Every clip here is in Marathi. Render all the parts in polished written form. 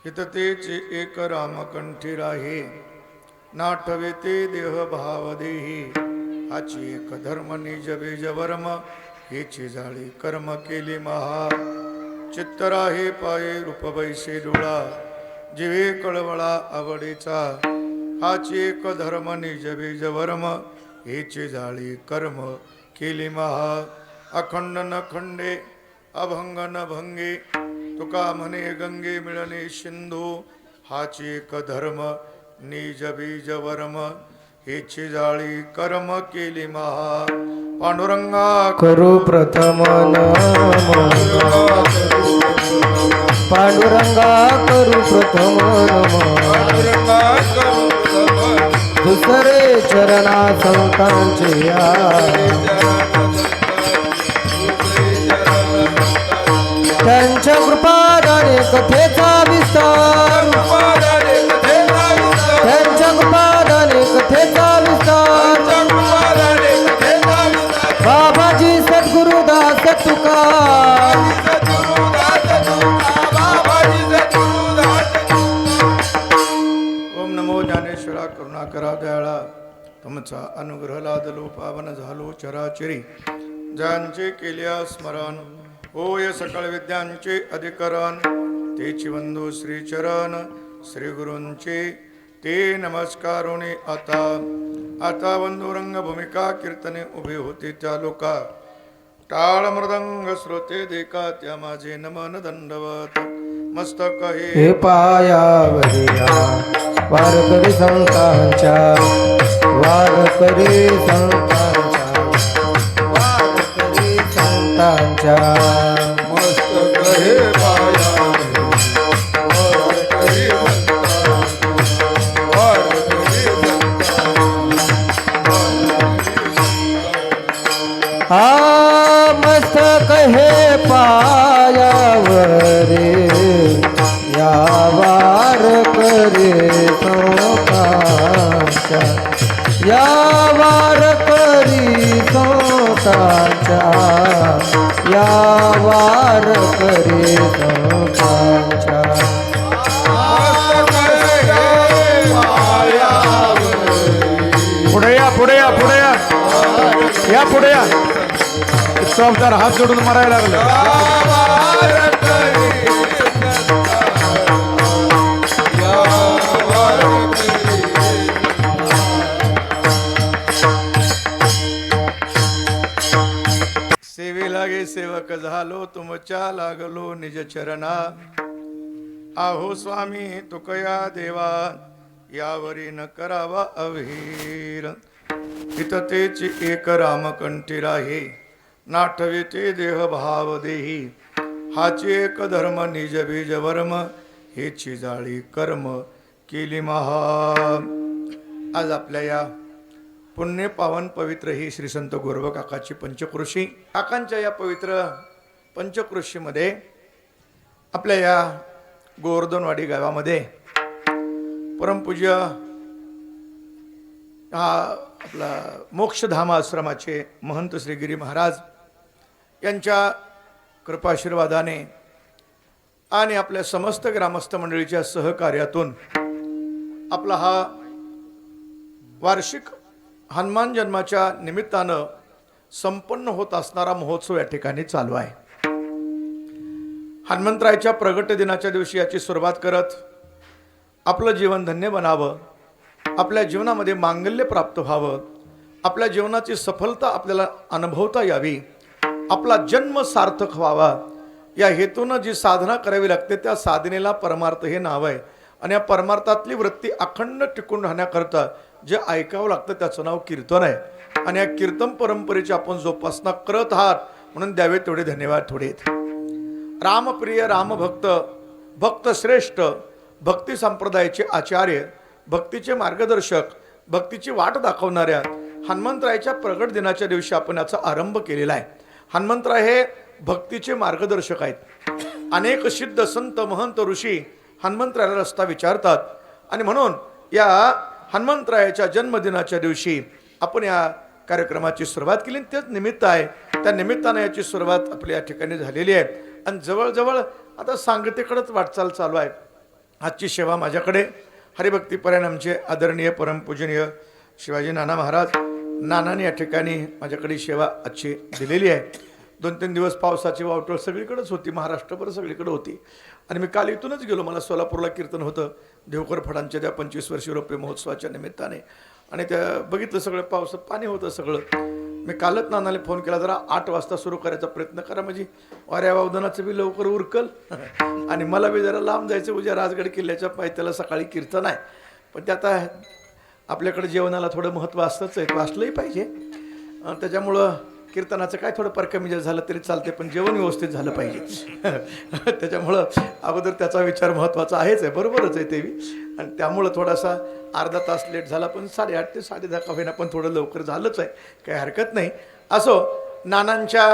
हिततेचे एक रामकंठी राहे, नाठवे ते देह भाव देही. हाची एक धर्म निज बीज वर्म, हेची जाळी कर्म केली महा. चित्त राहे पाये रूप बैसे डोळा, जीवे कळवळा आवडीचा. हाची एक धर्म निज बीज वर्म, हेची जाळी कर्म केली महा. अखंड न खंडे अभंग न भंगे, तुका म्हणे गंगे मिळणे सिंधू. हाची एक धर्म निज बीज वर्म, हेची जाळी कर्म केली महा. पांडुरंगा करू प्रथम नमन, पांडुरंगा करू प्रथम नमन. दुसरे चरणा संतांचे या, त्यांच्या कृपादाने कथेचा विस्तार, त्यांच्या कृपादाने कथेचा विस्तार. बाबाजी सद्गुरुदास तुका, ओम नमो ज्ञानेश्वरा करुणाकरा दयाळा. तुमचा अनुग्रह लादलो पावन झालो चराचरी. ज्यांचे केल्या स्मरण होय सकळ विद्यांचे अधिकरण. तेची वंदू श्रीचरण श्री गुरूंचे ते नमस्कारोने आता. आता वंदू रंग भूमिका कीर्तने उभे होते त्या लोका. टाळ मृदंग श्रोते देखा त्या माझे नमन दंडवत. मस्तक हे पायावरिया वारकरी संतांच्या, वारकरी संतांच्या, वारकरी संतांच्या. मस्तक हे पाया हा मस्तक हे पायावरे, या वारकरी संतांच्या, या वारकरी संतांच्या, या वारकरी संतांच्या. पुढे या, पुढे या, पुढे या, या पुढे या. चौकदार हात जोडून मारायला लागले. सेवे लागे सेवक झालो, तुमच्या लागलो निज चरणा. आहो स्वामी तुकया देवा, यावरी न करावा अवीर. हिततेची एक रामकंठी राहे, नाठवे ते देह भाव देही. हाची एक धर्म निज बीज वर्म, हेची जाळी कर्म केली महा. आज आपल्या या पुण्य पावन पवित्र ही श्री संत गोरबा काकाची पंचक्रोशी. काकांच्या या पवित्र पंचक्रोशीमध्ये आपल्या या गोवर्धनवाडी गावामध्ये परमपूज्य हा आपला मोक्षधाम आश्रमाचे महंत श्री गिरी महाराज यांच्या कृपाशीर्वादाने आणि आपल्या समस्त ग्रामस्थ मंडळीच्या सहकार्यातून आपला हा वार्षिक हनुमान जन्माच्या निमित्तानं संपन्न होत असणारा महोत्सव या ठिकाणी चालू आहे. हनुमंतरायाच्या प्रगट दिनाच्या दिवशी याची सुरुवात करत आपलं जीवन धन्य बनावं, आपल्या जीवनामध्ये मांगल्य प्राप्त व्हावं, आपल्या जीवनाची सफलता आपल्याला अनुभवता यावी, आपला जन्म सार्थक व्हावा, या हेतूनं जी साधना करावी लागते त्या साधनेला परमार्थ हे नाव आहे. आणि या परमार्थातली वृत्ती अखंड टिकून राहण्याकरता जे ऐकावं लागतं त्याचं नाव कीर्तन आहे. आणि या कीर्तन परंपरेची आपण जोपासना करत आहात म्हणून द्यावे तेवढे धन्यवाद थोडेत. रामप्रिय रामभक्त, भक्त श्रेष्ठ, भक्ती संप्रदायाचे आचार्य, भक्तीचे मार्गदर्शक, भक्तीची वाट दाखवणाऱ्या हनुमंतरायाच्या प्रगट दिनाच्या दिवशी आपण याचा आरंभ केलेला आहे. हनुमंतराय हे भक्तीचे मार्गदर्शक आहेत. अनेक सिद्ध संत महंत ऋषी हनुमंतरायाला रस्ता विचारतात. आणि म्हणून या हनुमंतरायाच्या जन्मदिनाच्या दिवशी आपण या कार्यक्रमाची सुरुवात केली. तेच निमित्त आहे, त्या निमित्ताने याची सुरुवात आपल्या या ठिकाणी झालेली आहे. आणि जवळजवळ आता सांगतेकडेच वाटचाल चालू आहे. आजची सेवा माझ्याकडे हरिभक्तीपरायण आमचे आदरणीय परमपूजनीय शिवाजी नाना महाराज नानाने या ठिकाणी माझ्याकडे सेवा आजची दिलेली आहे. 2-3 दिवस पावसाची वावटळ सगळीकडेच होती, महाराष्ट्रभर सगळीकडे होती. आणि मी काल इथूनच गेलो, मला सोलापूरला कीर्तन होतं देवकर फडांच्या त्या 25 वर्षीय रौप्य महोत्सवाच्या निमित्ताने. आणि त्या बघितलं सगळं पावसात पाणी होतं सगळं. मी कालच नानाला फोन केला, जरा 8 वाजता सुरू करायचा प्रयत्न करा, म्हणजे वाऱ्या वावदानाचं बी लवकर उरकल आणि मला बी जरा लांब जायचं. उद्या राजगड किल्ल्याच्या पायथ्याला सकाळी कीर्तन आहे. पण ते आता आपल्याकडे जेवणाला थोडं महत्त्व असतंच आहे, वाचलंही पाहिजे. त्याच्यामुळं कीर्तनाचं काय थोडं कमी जास्त झालं तरी चालते, पण जेवण व्यवस्थित झालं पाहिजे. त्याच्यामुळं अगोदर त्याचा विचार महत्त्वाचा आहेच आहे, बरोबरच आहे तेही. आणि त्यामुळं थोडासा अर्धा तास लेट झाला, पण 8:30 ते 10:30 का होईना, पण थोडं लवकर झालंच आहे, काही हरकत नाही. असो, नानांच्या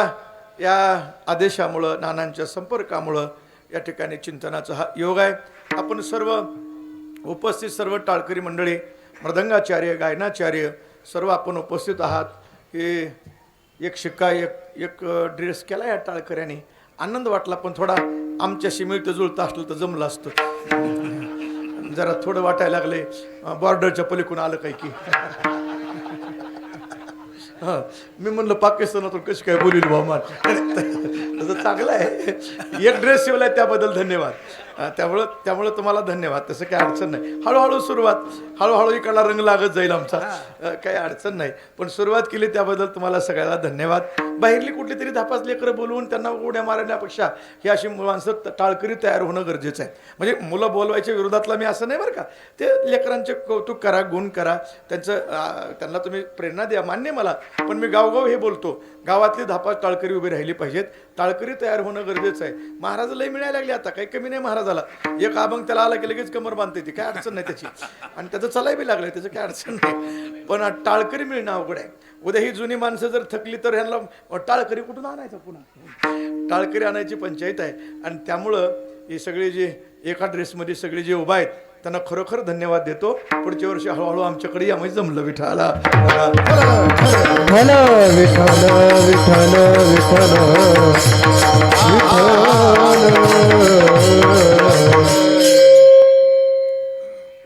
या आदेशामुळं, नानांच्या संपर्कामुळं या ठिकाणी चिंतनाचा हा योग आहे. आपण सर्व उपस्थित सर्व टाळकरी मंडळी, मृदंगाचार्य, गायनाचार्य सर्व आपण उपस्थित आहात. हे एक शिक्का एक ड्रेस केला या टाळकऱ्याने, आनंद वाटला. पण थोडा आमच्याशी मिळतं जुळतं असलं तर जमलं असतं. जरा थोडं वाटायला लागले बॉर्डरच्या पलीकडून आलं काय की. हां, मी म्हणलं पाकिस्तानातून कशी काय बोलील भाऊमान. तसं चांगलं आहे, एक ड्रेस शिवलाय त्याबद्दल धन्यवाद. त्यामुळं तुम्हाला धन्यवाद. तसं काही अडचण नाही. हळूहळू सुरुवात, हळूहळू इकडला रंग लागत जाईल आमचा, काही अडचण नाही. पण सुरुवात केली त्याबद्दल तुम्हाला सगळ्याला धन्यवाद. बाहेरली कुठली तरी धापास लेकरं बोलवून त्यांना उड्या मारण्यापेक्षा ही अशी माणसं टाळकरी तयार होणं गरजेचं आहे. म्हणजे मुलं बोलवायच्या विरोधातला मी असं नाही बरं का. ते लेकरांचे कौतुक करा, गुण करा, त्यांना तुम्ही प्रेरणा द्या, मान्य मला. पण मी गावगाव हे बोलतो, गावातली धापास टाळकरी उभी राहिली पाहिजेत. टाळकरी तयार होणं गरजेचं आहे. महाराज लई मिळायला लागले आता, काही कमी नाही महाराजाला. एक अभंग त्याला आला की लगेच कमर बांधते ती, काय अडचण नाही त्याची. आणि त्याचं चलाई बी लागलं, त्याचं काय अडचण नाही. पण टाळकरी मिळणं अवघड आहे. उद्या ही जुनी माणसं जर थकली तर ह्यांना टाळकरी कुठून आणायचं, पुन्हा टाळकरी आणायची पंचायत आहे. आणि त्यामुळं हे सगळे जे एका ड्रेसमध्ये सगळे जे उभा आहेत त्यांना खरोखर धन्यवाद देतो. पुढच्या वर्षी हळूहळू आमच्याकडे या, म्हणजे जमलं विठाला. विठ्ठल विठ्ठल विठ्ठल विठ्ठल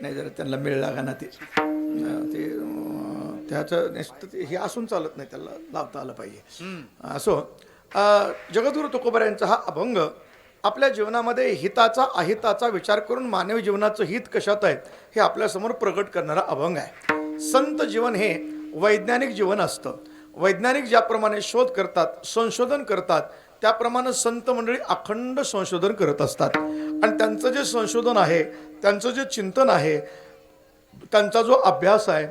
नाही जरा त्यांना मिळ लागा ना, ते त्याचं निश्चित हे असून चालत नाही, त्याला लावता आलं पाहिजे. असो, जगद्गुरु तुकोबारायांचा हा अभंग आपल्या जीवनामध्ये हिताचा अहिताचा विचार करून मानवी जीवनाचं हित कशात आहे हे आपल्यासमोर प्रगट करणारा अभंग आहे. संत जीवन हे वैज्ञानिक जीवन असतं. वैज्ञानिक ज्याप्रमाणे शोध करतात, संशोधन करतात, त्याप्रमाणे संत मंडळी अखंड संशोधन करत असतात. आणि त्यांचं जे संशोधन आहे, त्यांचं जे चिंतन आहे, त्यांचा जो अभ्यास आहे,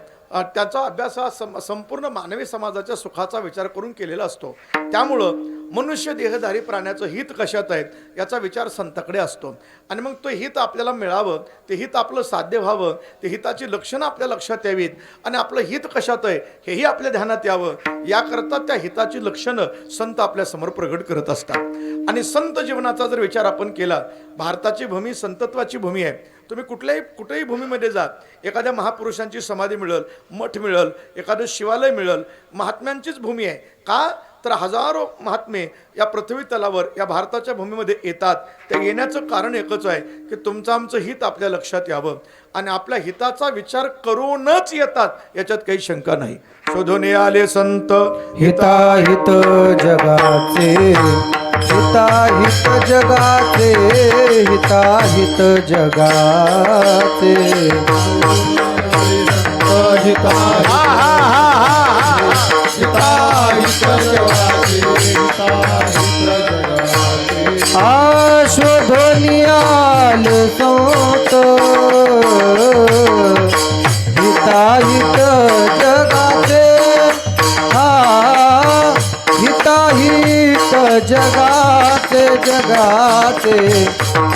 त्याचा अभ्यास हा संपूर्ण मानवी समाजाच्या सुखाचा विचार करून केलेला असतो. त्यामुळं मनुष्य देहधारी प्राण्याचं हित कशात आहे याचा विचार संताकडे असतो. आणि मग तो हित आपल्याला मिळावं, ते हित आपलं साध्य व्हावं, ते हिताची लक्षणं आपल्या लक्षात यावीत आणि आपलं हित कशात आहे हेही आपल्या ध्यानात यावं, याकरता त्या हिताची लक्षणं संत आपल्यासमोर प्रगट करत असतात. आणि संत जीवनाचा जर विचार आपण केला, भारताची भूमी संतत्वाची भूमी आहे. तुम्ही कुठेही भूमीमध्ये जा, एखाद्या महापुरुषांची समाधी मिळेल, मठ मिळेल, एखादं शिवालय मिळेल, महात्म्यांचीच भूमी आहे. का तर हजारो महात्मे या पृथ्वी तलावर या भारताच्या भूमीमध्ये येतात. त्या येण्याचं कारण एकच आहे की तुमचं आमचं हित आपल्या लक्षात यावं आणि आपल्या हिताचा विचार करूनच येतात, याच्यात काही शंका नाही. शोधून आले संत हिताहित जगाचे, हिताहित जगाचे, हिताहित जगाचे. शोधून आले संत हिताहित जगाचे, हिताहित जगाचे, जगाचे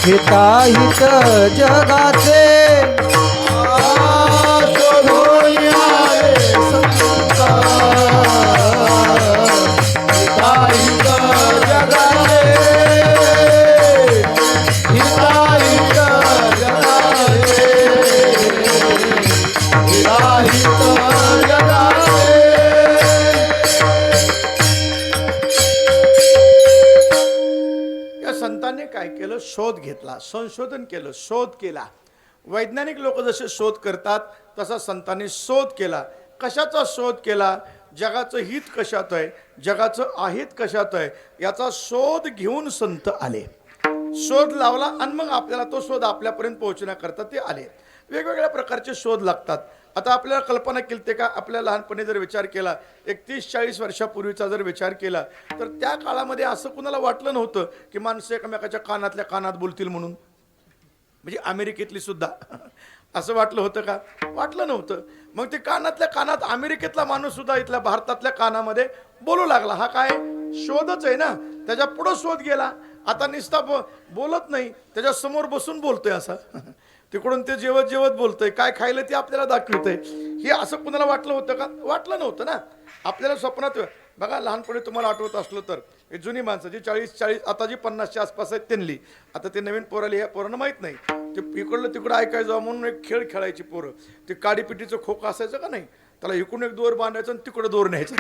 हिताहित जगाचे. संतांनी काय केलं, शोध घेतला. केला, संशोधन केलं, शोध केला. वैज्ञानिक लोक जसे शोध करतात तसा संतांनी शोध केला. कशाचा शोध केला? जगाचं हित कशात आहे, जगाचं अहित कशात आहे, याचा शोध घेऊन संत आले. शोध लावला आणि मग आपल्याला तो शोध आपल्यापर्यंत पोहोचण्याकरता ते आले. वेगवेगळ्या प्रकारचे शोध लागतात. आता आपल्याला कल्पना केली ते का, आपल्या लहानपणी जर विचार केला, एक 30-40 वर्षापूर्वीचा जर विचार केला, तर त्या काळामध्ये असं कुणाला वाटलं नव्हतं की माणसं एकमेकाच्या कानातल्या कानात बोलतील म्हणून. म्हणजे अमेरिकेतली सुद्धा असं वाटलं होतं का? वाटलं नव्हतं. मग ते कानातल्या कानात अमेरिकेतला माणूस सुद्धा इथल्या भारतातल्या कानामध्ये बोलू लागला. हा काय शोधच आहे ना. त्याच्या पुढं शोध गेला. आता निस्ता बोलत नाही, त्याच्या समोर बसून बोलतोय असा. तिकडून ते जेवत जेवत बोलतोय, काय खायला ते आपल्याला दाखवतंय. हे असं कुणाला वाटलं होतं का? वाटलं नव्हतं ना. आपल्याला स्वप्नात बघा, लहानपणी तुम्हाला आठवत असलं तर हे जुनी माणसं जी 40 आता जी 50च्या आसपास आहेत त्यांनी, आता ते नवीन पोराला ह्या पोरांना माहीत नाही, ते इकडलं तिकडं ऐकायचं जावं म्हणून एक खेळ खेळायची पोरं. ते काडीपिटीचं खोकं असायचं का नाही, त्याला इकडून एक दोर बांधायचं आणि तिकडं दोर न्यायचं.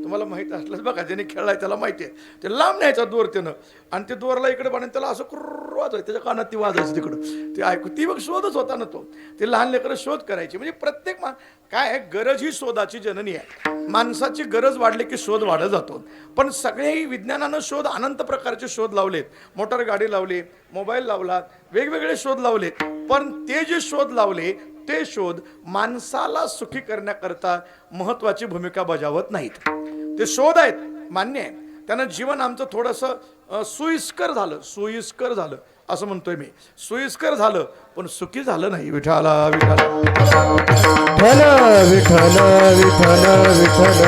तुम्हाला माहीत असलंच बघा, ज्याने खेळलाय त्याला माहिती आहे. ते लांब न्यायचा दोर त्यानं आणि ते दोरला इकडे बांधून त्याला असं कुर्र वाजवायचं, त्याच्या कानात ती वाजायचं तिकडं. ते ऐकू ती बघ शोधच होता ना तो. ते लहान लेकरं शोध करायची. म्हणजे प्रत्येक काय आहे, गरज ही शोधाची जननी आहे. माणसाची गरज वाढली की शोध वाढत जातो. पण सगळेही विज्ञानानं शोध, अनंत प्रकारचे शोध लावलेत. मोटर गाडी लावली, मोबाईल लावला, वेगवेगळे शोध लावले. पण ते जे शोध लावले ते शोध माणसाला सुखी करण्याकरता महत्वाची भूमिका बजावत नाहीत. ते शोध आहेत, मान्य आहे. त्यानं जीवन आमचं थोडंसं सोयीस्कर झालं असं म्हणतोय मी. सोयीस्कर झालं पण सुखी झालं नाही. विठाला विठाला विठ्ठल विठ्ठल विठ्ठल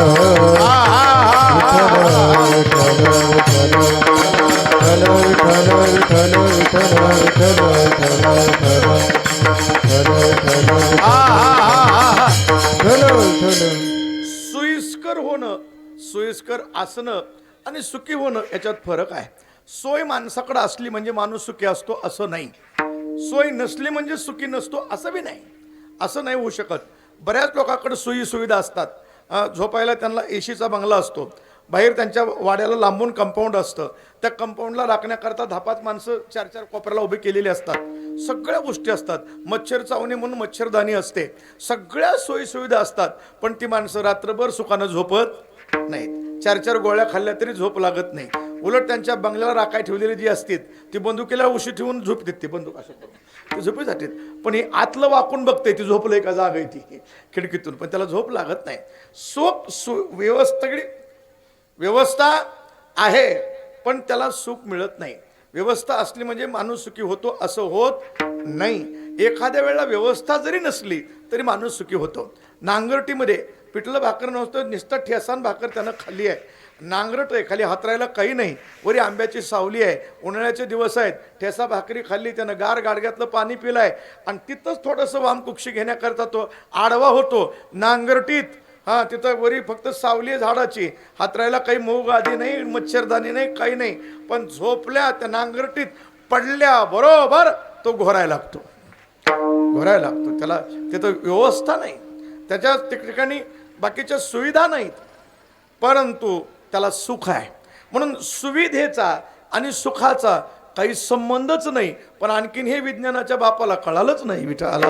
सोयीस्कर होणं, सोयीस्कर असणं आणि सुखी होणं याच्यात फरक आहे. सोय माणसाकडे असली म्हणजे माणूस सुखी असतो असं नाही. सोय नसली म्हणजे सुखी नसतो असं बी नाही. असं नाही होऊ शकत. बऱ्याच लोकांकडे सोयी सुविधा असतात. झोपायला त्यांना एसीचा बंगला असतो, बाहेर त्यांच्या वाड्याला लांबून कंपाऊंड असतं. त्या कंपाऊंडला राखण्याकरता 10-5 माणसं 4-4 कोपऱ्याला उभी केलेली असतात. सगळ्या गोष्टी असतात. मच्छर चावणी म्हणून मच्छरदाणी असते. सगळ्या सोयी सुविधा असतात. पण ती माणसं रात्रभर सुखानं झोपत नाहीत. 4-4 गोळ्या खाल्ल्या तरी झोप लागत नाही. उलट त्यांच्या बंगल्याला राखाय ठेवलेली जी असतील ती बंदुकीला उशी ठेवून झोप देते. बंदूक असं करून ती झोपी जाते. पण हे आतलं वाकून बघते ती झोपलंय का, जाग आहे ती खिडकीतून, पण त्याला झोप लागत नाही. व्यवस्था आहे पण त्याला सुख मिळत नाही. व्यवस्था असली म्हणजे माणूस सुखी होतो असं होत नाही. एखाद्या वेळेला व्यवस्था जरी नसली तरी माणूस सुखी होतो. नांगरटीमध्ये पिठलं भाकर नसतं, नुसतं ठेसान भाकर त्यानं खाल्ली आहे. नांगरट आहे, खाली हातरायला काही नाही, वरी आंब्याची सावली आहे, उन्हाळ्याचे दिवस आहेत, ठेसा भाकरी खाल्ली, त्यानं गार गाडग्यातलं पाणी पिलंय आणि तिथंच थोडंसं वामकुक्षी घेण्याकरता तो आडवा होतो नांगरटीत. तिथं वरी फक्त सावली झाडाची, हातरायला काही मूग आधी नाही, मच्छरदाणी नाही, काही नाही. पण झोपल्या त्या नांगरटीत पडल्या बरोबर तो घोरायला लागतो. त्याला तिथं व्यवस्था नाही, त्याच्या ठिकाणी बाकीच्या सुविधा नाहीत, परंतु त्याला सुख आहे. म्हणून सुविधेचा आणि सुखाचा काही संबंधच नाही. पण आणखीन हे विज्ञानाच्या बापाला कळालंच नाही. विठाला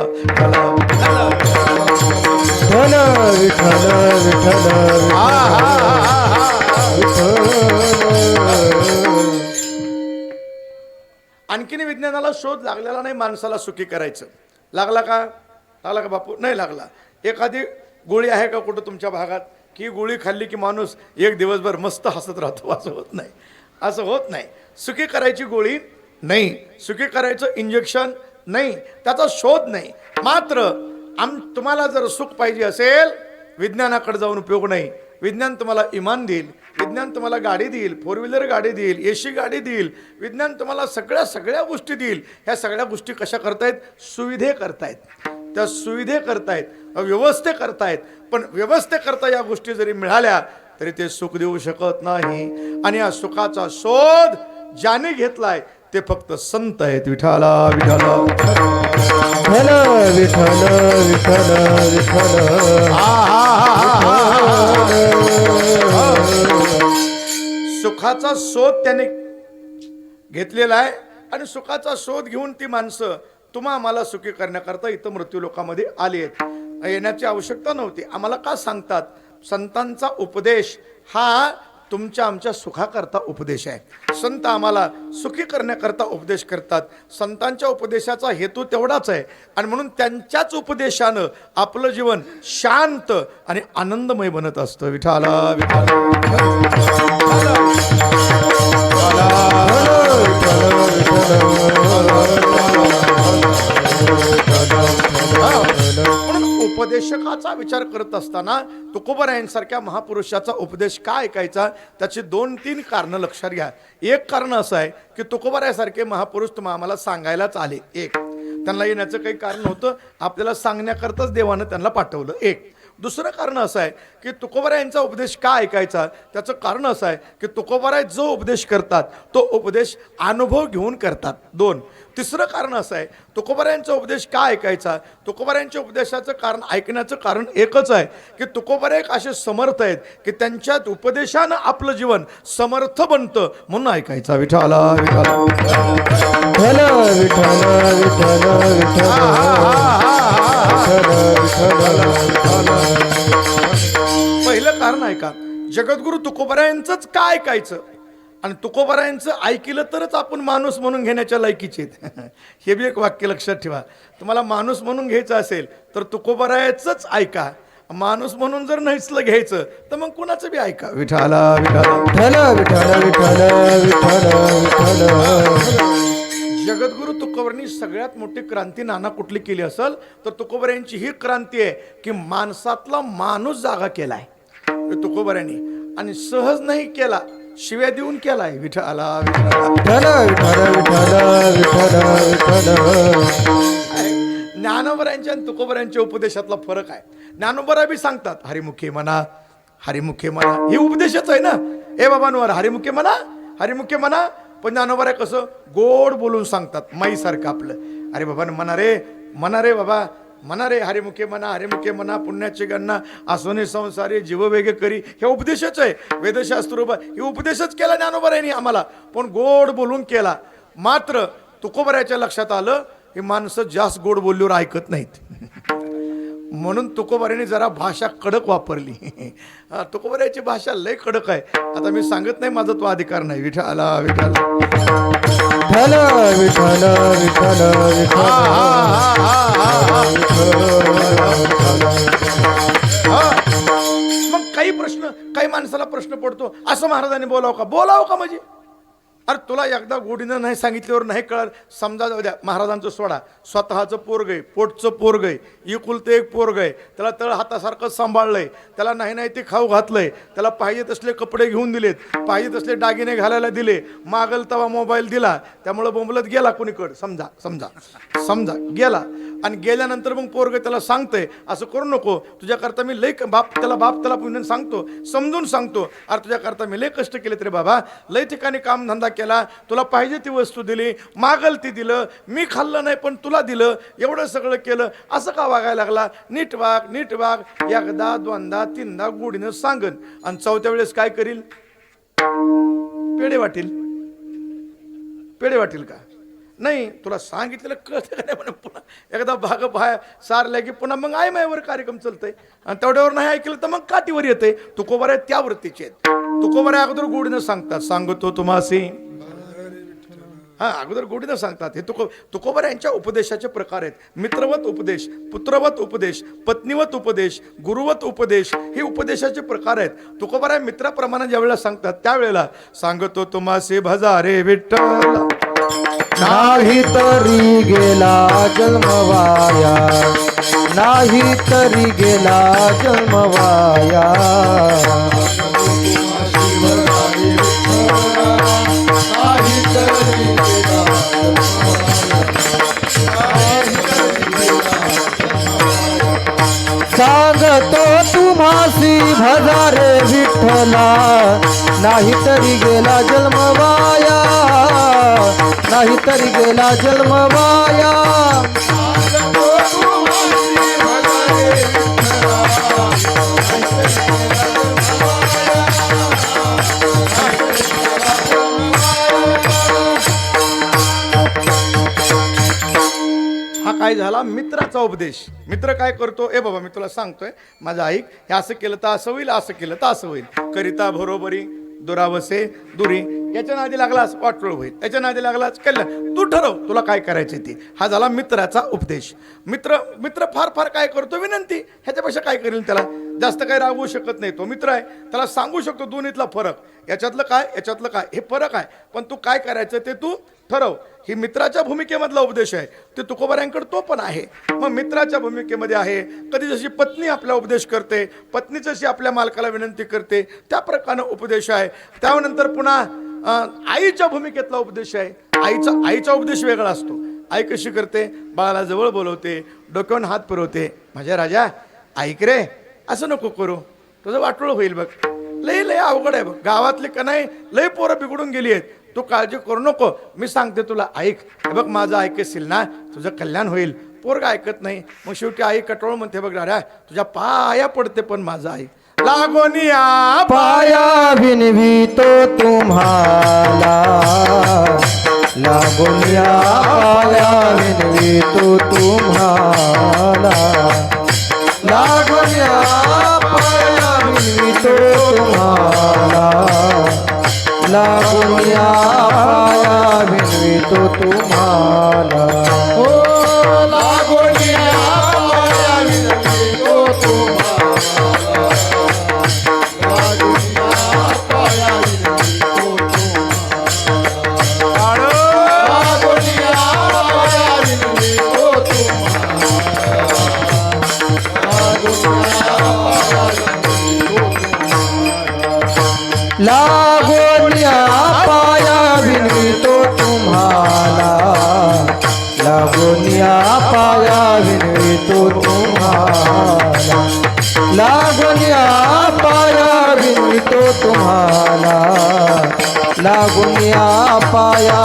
आणखीन विज्ञानाला शोध लागलेला नाही माणसाला सुखी करायचं. लागला का बापू? नाही लागला. एखादी गोळी आहे का कुठं तुमच्या भागात की गोळी खाल्ली की माणूस एक दिवसभर मस्त हसत राहतो? असं होत नाही. असं होत नाही. सुखी करायची गोळी नाही, सुखी करायचं इंजेक्शन नाही, त्याचा शोध नाही. मात्र तुम्हाला जर सुख पाहिजे असेल, विज्ञानाकडे जाऊन उपयोग नाही. विज्ञान तुम्हाला इमान देईल, विज्ञान तुम्हाला गाडी देईल, 4 व्हीलर गाडी देईल, एसी गाडी देईल, विज्ञान तुम्हाला सगळ्या गोष्टी देईल. ह्या सगळ्या गोष्टी कशा करतायत? सुविधे करतायत. त्या सुविधे करतायत, व्यवस्थे करतायत. पण व्यवस्थेकरता या गोष्टी जरी मिळाल्या तरी ते सुख देऊ शकत नाही. आणि या सुखाचा शोध ज्याने घेतलाय ते फक्त संत आहेत. विठाला विठाला सुखाचा शोध त्याने घेतलेला आहे आणि सुखाचा शोध घेऊन ती माणसं तुम्हा आम्हाला सुखी करण्याकरता इथं मृत्यू लोकामध्ये आली आहेत. येण्याची आवश्यकता नव्हती. आम्हाला का सांगतात? संतांचा उपदेश हा तुमच्या आमच्या सुखाकरता उपदेश आहे. संत आम्हाला सुखी करण्याकरता उपदेश करतात. संतांच्या उपदेशाचा हेतू तेवढाच आहे आणि म्हणून त्यांच्याच उपदेशानं आपलं जीवन शांत आणि आनंदमय बनत असतं. विठाला म्हणून उपदेशकाचा विचार करत असताना तुकोबारायांसारख्या महापुरुषाचा उपदेश का ऐकायचा? त्याची 2-3 कारणं लक्षात घ्या. एक कारण असं आहे की तुकोबारायासारखे महापुरुष तुम्हाला आम्हाला सांगायलाच आले. एक, त्यांना येण्याचं काही कारण होतं, आपल्याला सांगण्याकरताच देवानं त्यांना पाठवलं. एक. दुसरं कारण असं आहे की तुकोबारायांचा उपदेश का ऐकायचा? त्याचं कारण असं आहे की तुकोबाराय जो उपदेश करतात तो उपदेश अनुभव घेऊन करतात. 2. तिसरं कारण असं आहे तुकोबारायांचा उपदेश का ऐकायचा? तुकोबारायांच्या उपदेशाचं कारण ऐकण्याचं कारण एकच आहे की तुकोबाराय एक असे समर्थ आहेत की त्यांच्या उपदेशानं आपलं जीवन समर्थ बनतं म्हणून ऐकायचा. विठाला विठाला पहिलं कारण ऐका, जगद्गुरु तुकोबारायांचंच का ऐकायचं? आणि तुकोबारायांचं ऐकलं तरच आपण माणूस म्हणून घेण्याच्या लायकीचे आहेत. हे बी एक वाक्य लक्षात ठेवा. तुम्हाला माणूस म्हणून घ्यायचं असेल तर तुकोबारायांचंच ऐका. माणूस म्हणून जर नसलं घ्यायचं तर मग कुणाचं बी ऐका. विठाला जगद्गुरु तुकोबारांनी सगळ्यात मोठी क्रांती नाना कुठली केली असेल तर तुकोबारायांची ही क्रांती आहे की माणसातला माणूस जागा केलाय तुकोबारांनी. आणि सहज नाही केला, शिव्या देऊन केलाय. विठाला ज्ञानोबरायांच्या आणि तुकोबारायांच्या उपदेशातला फरक आहे. ज्ञानोबरा बी सांगतात हरिमुखे म्हणा, हरिमुखे म्हणा, हे उपदेशच आहे ना. ए बाबांवर हरिमुखे म्हणा, हरिमुखे म्हणा. पण ज्ञानोबरा कसं गोड बोलून सांगतात, माईसारखं आपलं. अरे बाबा म्हणा रे, म्हणा रे बाबा, म्हणा रे, हरिमुखे म्हणा, हरिमुखे म्हणा, पुण्याची गणना आसोने संसारी जीववेगे करी. हे उपदेशच आहे. वेदशास्त्र हे उपदेशच केला ज्ञानोबरायांनी आम्हाला, पण गोड बोलून केला. मात्र तुकोबाराच्या लक्षात आलं ही माणसं जास्त गोड बोलल्यावर ऐकत नाहीत. म्हणून तुकोबारांनी जरा भाषा कडक वापरली. तुकोबाराची भाषा लय कडक आहे. आता मी सांगत नाही, माझा तो अधिकार नाही. विठाला विठाला मग काही माणसाला प्रश्न पडतो, असं महाराजांनी बोलावं का? बोलावं का म्हणजे? अरे तुला एकदा गोडीनं नाही सांगितल्यावर नाही कळणार. समजा जाऊ द्या, महाराजांचं सोडा, स्वतःचं पोरग आहे, पोटचं पोरग आहे, एकुलतं एक पोरग आहे, त्याला तळ हातासारखं सांभाळलंय, त्याला नाही ते खाऊ घातलंय, त्याला पाहिजे तसले कपडे घेऊन दिलेत, पाहिजे तसले दागिने घालायला दिले, मागल तवा मोबाईल दिला, त्यामुळं बोंबलत गेला कुणीकडं. समजा समजा समजा गेला. आणि गेल्यानंतर मग पोरग त्याला सांगतंय असं करू नको, तुझ्याकरता मी लय बाप त्याला पुन्हा सांगतो, समजून सांगतो, अरे तुझ्याकरता मी लय कष्ट केले तरी बाबा, लय ठिकाणी कामधंदा केला, तुला पाहिजे ती वस्तू दिली, मागल ती दिलं, मी खाल्लं नाही पण तुला दिलं, एवढं सगळं केलं, असं का वागायला लागला? नीट वाग, नीट वाग. एकदा, दोनदा, तीनदा गोडीनं सांगन आणि 4थ्या वेळेस काय करील? पेढे वाटील. पेढे वाटील का? नाही, तुला सांगितलेलं कळतं का नाही? म्हणून पुन्हा एकदा भाग बाहेर सारल्या की पुन्हा मग आई मायावर कार्यक्रम चालतंय. आणि तेवढ्यावर नाही ऐकलं तर मग काठीवर येते. तुकोबाराय त्या वृत्तीचे आहेत. तुकोबाराय अगोदर गोडीनं सांगतात, सांगतो तुम्हासी. अगोदर गोडीनं सांगतात. हे तुकोबारायांच्या उपदेशाचे प्रकार आहेत. मित्रवत उपदेश, पुत्रवत उपदेश, पत्नीवत उपदेश, गुरुवत उपदेश, हे उपदेशाचे प्रकार आहेत. तुकोबाराय मित्राप्रमाणे ज्या वेळेला सांगतात त्यावेळेला सांगतो तुम्हासी भजारे विठ्ठल, नाही तरी गेला जन्मवाया, नाही तरी गेला जन्मवाया. सांगतो तुम्हासी भजारे विठ्ठला, नाही तरी गेला जन्मवाया, नाही तरी गेला जन्मवाया. काय झाला मित्राचा उपदेश. मित्र काय करतो, ए बाबा मी तुला सांगतोय माझं ऐक, हे असं केलं तर असं होईल, असं केलं तर असं होईल, करिता बरोबरी दुरावसे दुरी, याच्या नादी लागलास वाटोळ होईल, याच्या नादी लागलास कल्याण, तू ठरव तुला काय करायचे ते. हा झाला मित्राचा उपदेश. मित्र मित्र फार फार काय करतो, विनंती, ह्याच्यापेक्षा काय करेल, त्याला जास्त काही रागवू शकत नाही. तो मित्र आहे, त्याला सांगू शकतो दोन्हीतला फरक, याच्यातलं काय याच्यातलं काय, हे फरक आहे, पण तू काय करायचं ते तू ठरव. ही मित्राच्या भूमिकेमधला उपदेश आहे. ते तुकोबाऱ्यांकडे तो पण आहे. मग मित्राच्या भूमिकेमध्ये आहे, कधी जशी पत्नी आपला उपदेश करते, पत्नी जशी आपल्या मालकाला विनंती करते, त्या प्रकारे उपदेश आहे. त्यानंतर पुन्हा आईच्या भूमिकेतला उपदेश आहे. आईचा उपदेश वेगळा असतो. आई कशी करते, बाळाला जवळ बोलवते, डोक्यावर हात फिरवते, माझ्या राजा ऐक रे, असं नको करू, तुझं वाटोळ होईल बघ, लय लय अवघड आहे बघ, गावातले का नाही लय पोरं बिघडून गेली आहेत, तू काळजी करू नको, मी सांगते तुला ऐक, हे बघ माझं ऐकशील ना तुझं कल्याण होईल. पोरगा ऐकत नाही. मग शेवटी आई कटोळ म्हणते, बघ राजा तुझ्या पाया पडते पण माझं ऐक. लागोनिया पाया विनवितो तुम्हाला, लागोनिया पाया विनवितो तुम्हाला, लागोनिया पाया विनवितो तुम्हाला, लागोनिया पाया विनवितो तुम्हाला. हो लागोनिया पाया विनवितो तुम्हाला, लागोनिया पाया विनवितो तुम्हाला, लागोनिया पाया विनवितो तुम्हाला, लागोनिया पाया विनवितो तुम्हाला, लागोनिया पाया विनवितो तुम्हाला, लागोनिया पाया विनवितो तुम्हाला, लागोनिया पाया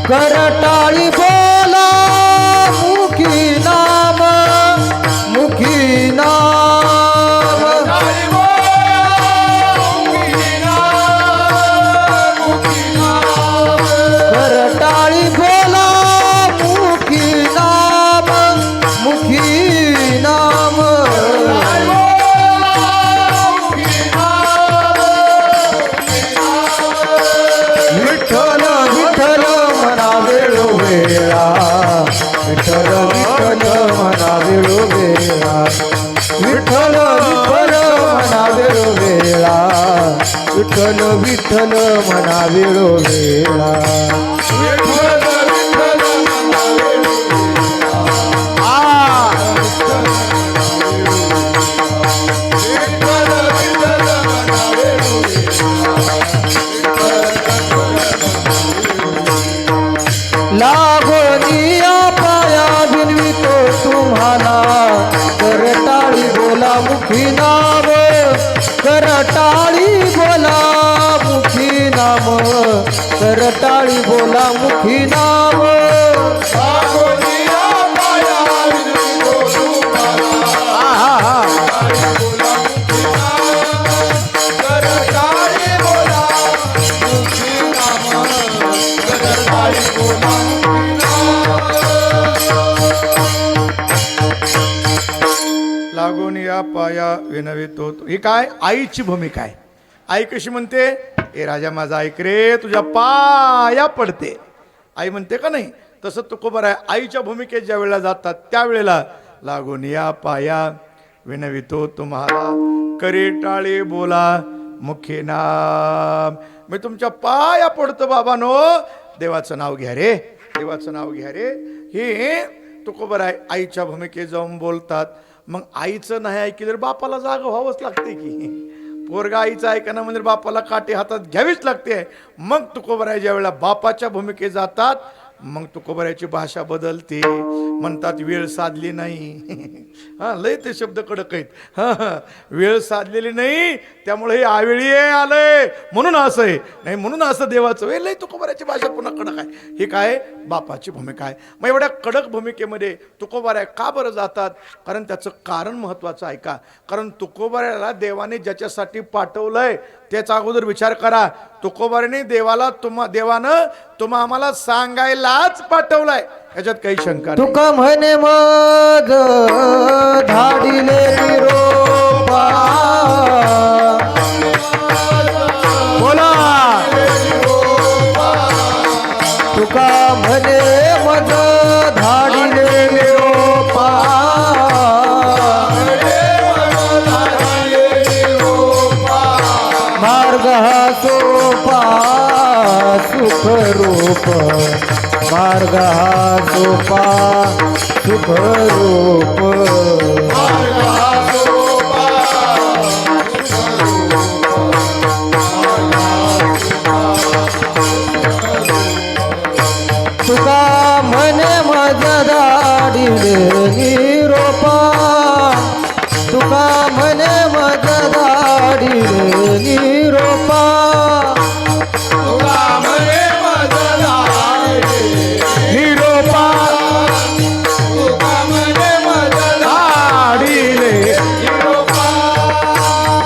करटाळी बोला मुखी नाम, मुखी नाम, करटाळी बोला मुखी नाम, मुखी नाम, विठ्ठल विठ्ठल मना वेळो वेळा, विठ्ठल विठ्ठल मना वेळो वेळा, विठ्ठल विठ्ठल मना वेळो वेळा, विठ्ठल विठ्ठल मना वेळो वेळा, विठ्ठल विठ्ठल मना वेळो लागोनिया पाया विनवितो तुम्हाला, करटाळी बोला मुखी नाम, करटाळी बोला मुखी नाम, करटाळी बोला मुखी नाम, लागोनिया पाया विनवितो तुम्हाला, करटाळी बोला मुखी नाम, करटाळी बोला लागून या पाया विनवितो. ही काय आईची भूमिका आहे. आई कशी म्हणते, ए राजा माझा ऐक रे, तुझ्या पाया पडते. आई म्हणते का नाही, तसं तुकोबर आहे. आईच्या भूमिकेत ज्या वेळेला जातात त्यावेळेला लागून या पाया विनवितो तुम्हाला, करी टाळी बोला मुखी नाम, मी तुमच्या पाया पडतो बाबानो, देवाचं नाव घ्या रे, देवाचं नाव घ्या रे. हे तुकोबर आहे. आईच्या भूमिकेत जाऊन बोलतात. मग आईचं नाही ऐकलं तर बापाला जागा व्हावंच लागते की, पोरगा आईचं ऐकणं म्हणजे बापाला काठी हातात घ्यावीच लागते. मग तुकोबर आहे ज्या वेळेला बापाच्या भूमिकेत जातात, मग तुकोबाऱ्याची भाषा बदलते, म्हणतात वेळ साधली नाही. हा, लय ते शब्द कडक आहेत. हा, वेळ साधलेली नाही, त्यामुळे हे आवेळी आलंय म्हणून असं आहे, नाही म्हणून असं देवाचं. हे लय तुकोबाऱ्याची भाषा पुन्हा कडक आहे. ही काय बापाची भूमिका आहे. मग एवढ्या कडक भूमिकेमध्ये तुकोबाऱ्या का बरं जातात? कारण त्याचं कारण महत्वाचं आहे का? कारण तुकोबाऱ्याला देवाने ज्याच्यासाठी पाठवलंय त्याचा अगोदर विचार करा. तुकोबाऱ्याने देवानं तुम्हा आम्हाला सांगायलाच पाठवलाय, याच्यात काही शंका नाही. तुका म्हणे मज धाडिले निरोपा, बोला. तुका म्हणे मज धाडिले निरोपा, मार्ग हा सोपा सुखरूप, मार्ग हा सोपा सुखरूप, तुका म्हणे मज धाडिले निरोपा, तुका म्हणे मज धाडिले निरोपा, निरोपा धाडिले,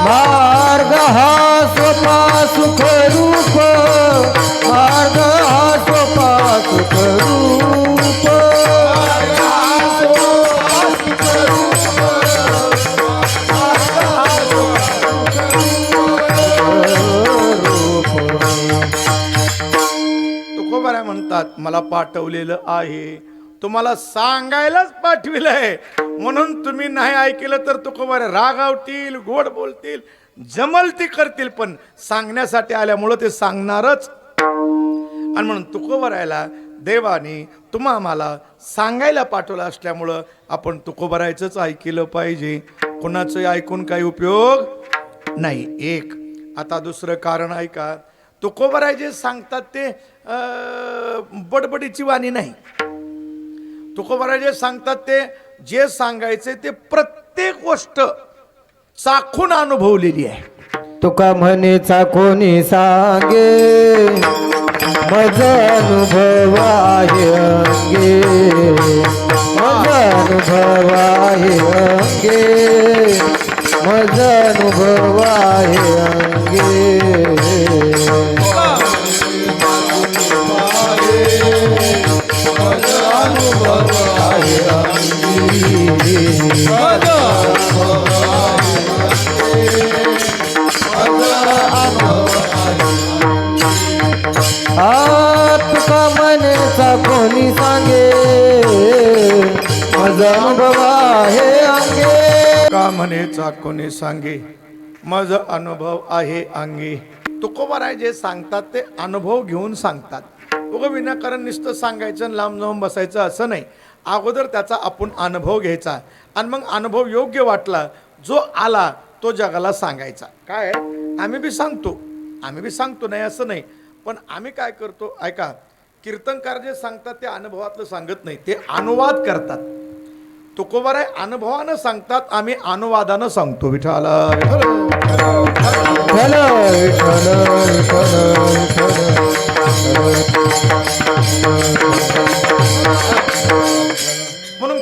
मार्ग हा सोपा सुखरूप, मार्ग हा सोपा सुखरूप, तुकोबाऱ्या म्हणतात मला पाठवलेलं आहे, तुम्हाला सांगायलाच पाठविलंय, म्हणून तुम्ही नाही ऐकलं तर तुकोबाऱ्या रागावतील, गोड बोलतील, जमल ती करतील, पण सांगण्यासाठी आल्यामुळं ते सांगणारच. आणि म्हणून तुकोबाऱ्याला देवाने तुम्हा आम्हाला सांगायला पाठवलं असल्यामुळं आपण तुकोबाऱ्याचंच ऐकलं पाहिजे, कुणाचं ऐकून काही उपयोग नाही. एक. आता दुसरं कारण ऐका, तुकोबाऱ्या जे सांगतात ते बडबडीची वाणी नाही. तुकोबाऱ्या जे सांगतात ते जे सांगायचे ते प्रत्येक गोष्ट चाखून अनुभवलेली आहे. तुका म्हणे कोणी सांगे मज अनुभव आहे अंगे, मज अनुभव आहे अंगे, मज अनुभव आहे अंगे, तुका म्हणे कोणी सांगे मज अनुभव आहे अंगे, का म्हणेचा कोणी सांगे मज अनुभव आहे अंगी. तुकोबाराय जे सांगतात ते अनुभव घेऊन सांगतात. उगं विनाकारण नुसतं सांगायचं आणि लांब जाऊन बसायचं असं नाही. अगोदर त्याचा आपण अनुभव घ्यायचा आणि मग अनुभव योग्य वाटला जो आला तो जगाला सांगायचा. काय आम्ही बी सांगतो नाही असं नाही, पण आम्ही काय करतो ऐका, कीर्तनकार जे सांगतात ते अनुभवातलं सांगत नाही, ते अनुवाद करतात. तुकोबाराय अनुभवानं सांगतात, आम्ही अनुवादानं सांगतो. विठाला म्हणून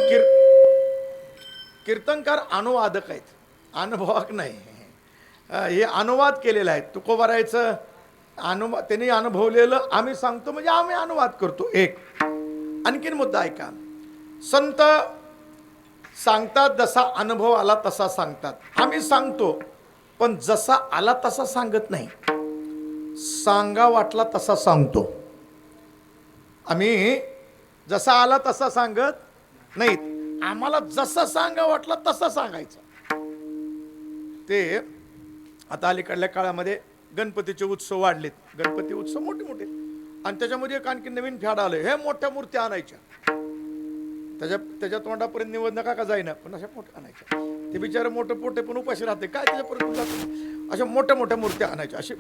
कीर्तनकार अनुवादक आहेत, अनुभवाक नाही. हे अनुवाद केलेलं आहे. तुकोबारायचं त्यांनी अनुभवलेलं आम्ही सांगतो म्हणजे आम्ही अनुवाद करतो. एक आणखीन मुद्दा ऐका, संत सांगतात जसा अनुभव आला तसा सांगतात. आम्ही सांगतो पण जसा आला तसा सांगत नाही, सांगा वाटला तसा सांगतो. आम्ही जसा आला तसा सांगत नाही, आम्हाला जसा सांगा वाटला तसा सांगायचं. ते आता अलीकडल्या काळामध्ये गणपतीचे उत्सव वाढलेत, गणपती उत्सव मोठे मोठे, आणि त्याच्यामध्ये एक आणखी नवीन फॅड आलं, हे मोठ्या मूर्त्या आणायच्या, त्याच्या तोंडापर्यंत निवडणं का जाईना पण अशा मोठ्या आणायच्या. ते बिचारे मोठं पोटे पण उपाशी राहते, काय त्याच्यापर्यंत जात, अशा मोठ्या मोठ्या मूर्त्या आणायच्या. अशी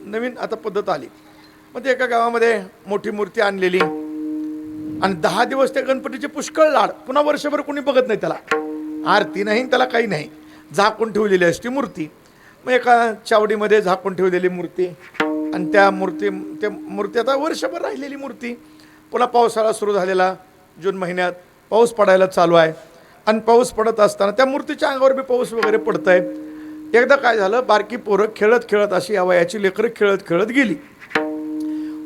नवीन आता पद्धत आली. मग ते एका गावामध्ये मोठी मूर्ती आणलेली, आणि 10 दिवस त्या गणपतीचे पुष्कळ लाड. पुन्हा वर्षभर कोणी बघत नाही त्याला, आरती नाही त्याला काही नाही, झाकून ठेवलेली असते मूर्ती. मग एका चावडीमध्ये झाकून ठेवलेली मूर्ती, आणि त्या मूर्ती आता वर्षभर राहिलेली मूर्ती. पुन्हा पावसाळा सुरू झालेला, जून महिन्यात पाऊस पडायला चालू आहे. आणि पाऊस पडत असताना त्या मूर्तीच्या अंगावर बी पाऊस वगैरे पडत आहे. एकदा काय झालं, बारकी पोरं खेळत खेळत, अशी या वयाची लेकरं खेळत खेळत गेली.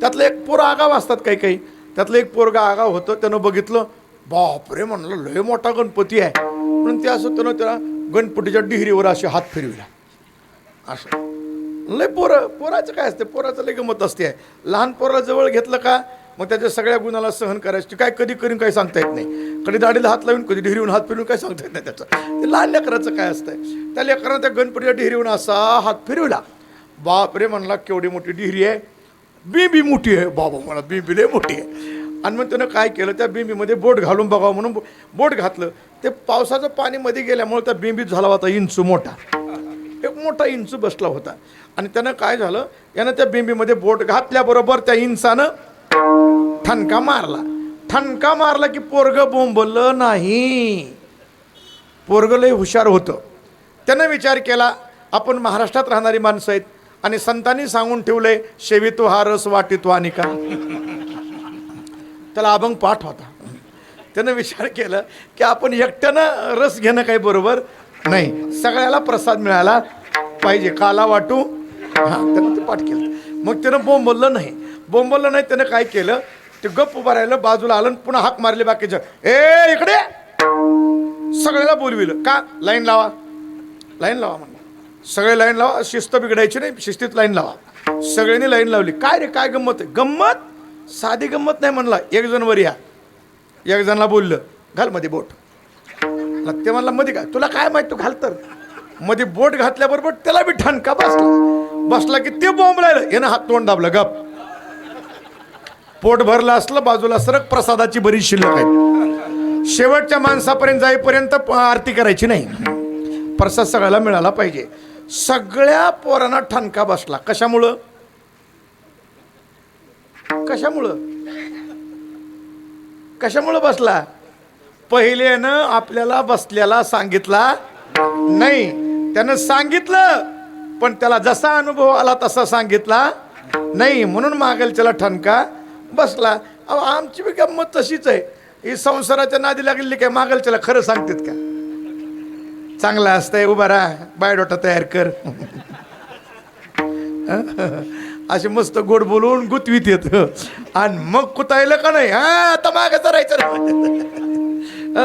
त्यातलं एक पोरं आगाव असतात काही काही, त्यातलं एक पोरगा आगाव होतं. त्यानं बघितलं, बापरे म्हणलं लय मोठा गणपती आहे. म्हणून ते असं त्यानं त्याला गणपतीच्या डिहरीवर असे हात फिरविला. असं लय पोराचं काय असते, पोराचं लय गमत असते. लहान पोराला जवळ घेतलं का मग त्याच्या सगळ्या गुणाला सहन करायची, काय कधी करून काही सांगता येत नाही. कधी दाढीला हात लावून, कधी डिहरीवरून हात फिरवून, काय सांगता येत नाही त्याचं. ते लहान लेकराचं काय असतंय. त्या लेकरानं त्या गणपतीच्या डिहरीवरून असा हात फिरवला. बापरे म्हणला केवढी मोठी डिहरी आहे, बिंबी मोठी आहे. बाबा मला बिंबी लय मोठी आहे. आणि मग त्यानं काय केलं, त्या बिंबीमध्ये बोट घालून बघावं म्हणून बोट घातलं. ते पावसाचं पाणी मध्ये गेल्यामुळे त्या बिंबीत झाला होता इंचू मोठा, एक मोठा इंचू बसला होता. आणि त्यानं काय झालं, यानं त्या बिंबीमध्ये बोट घातल्याबरोबर त्या इंचानं ठणका मारला की पोरगं बोंबलं नाही. पोरगं लय हुशार होतं. त्यानं विचार केला, आपण महाराष्ट्रात राहणारी माणसं आहेत आणि संतांनी सांगून ठेवलंय, शेवितो हा रस वाटितो आणि का. त्याला अभंग पाठ होता. त्यानं विचार केलं की आपण एकट्यानं रस घेणं काही बरोबर नाही, सगळ्याला प्रसाद मिळाला पाहिजे, काला वाटू. त्यानं ते पाठ केलं. मग त्यानं बोंबलं नाही. त्यानं काय केलं, ते गप्प उभं राहिलं, बाजूला आलं, पुन्हा हाक मारले बाकीच्या, ए इकडे. सगळ्याला बोलविलं. का, लाईन लावा म्हणलं. सगळे लाईन लावा, शिस्त बिघडायची नाही, शिस्तीत लाईन लावा. सगळ्यांनी लाईन लावली. काय रे काय गंमत आहे? गंमत साधी गंमत नाही म्हणला. एक जण वर या, एक जणाला बोललं, घाल मध्ये बोट. ते म्हणला मध्ये काय, तुला काय माहित, तू घाल. तर मध्ये बोट घातल्याबरोबर त्याला बी ठणका बसला की ते बोंबलायला. यानं हात तोंड दाबलं, गप. पोट भरलं असलं, बाजूला सरक, प्रसादाची बरीच शिल्लक आहे. शेवटच्या माणसापर्यंत जाईपर्यंत आरती करायची नाही, प्रसाद सगळ्याला मिळाला पाहिजे. सगळ्या पोरांना ठणका बसला. कशामुळं बसला? पहिल्यानं आपल्याला बसल्याला सांगितला नाही. त्यानं सांगितलं पण त्याला जसा अनुभव आला तसा सांगितला नाही, म्हणून मागलच्याला ठणका बसला. आमची बी गंमत तशीच आहे. ही संसाराच्या नादी लागलेली काय मागलच्याला खरं सांगतात का? चांगलं असतंय, उभा राहा, बायोडाटा तयार कर. असे मस्त गोड बोलून गुतवीत येत आणि मग कुतायलं का नाही, आता मागे चरायचं.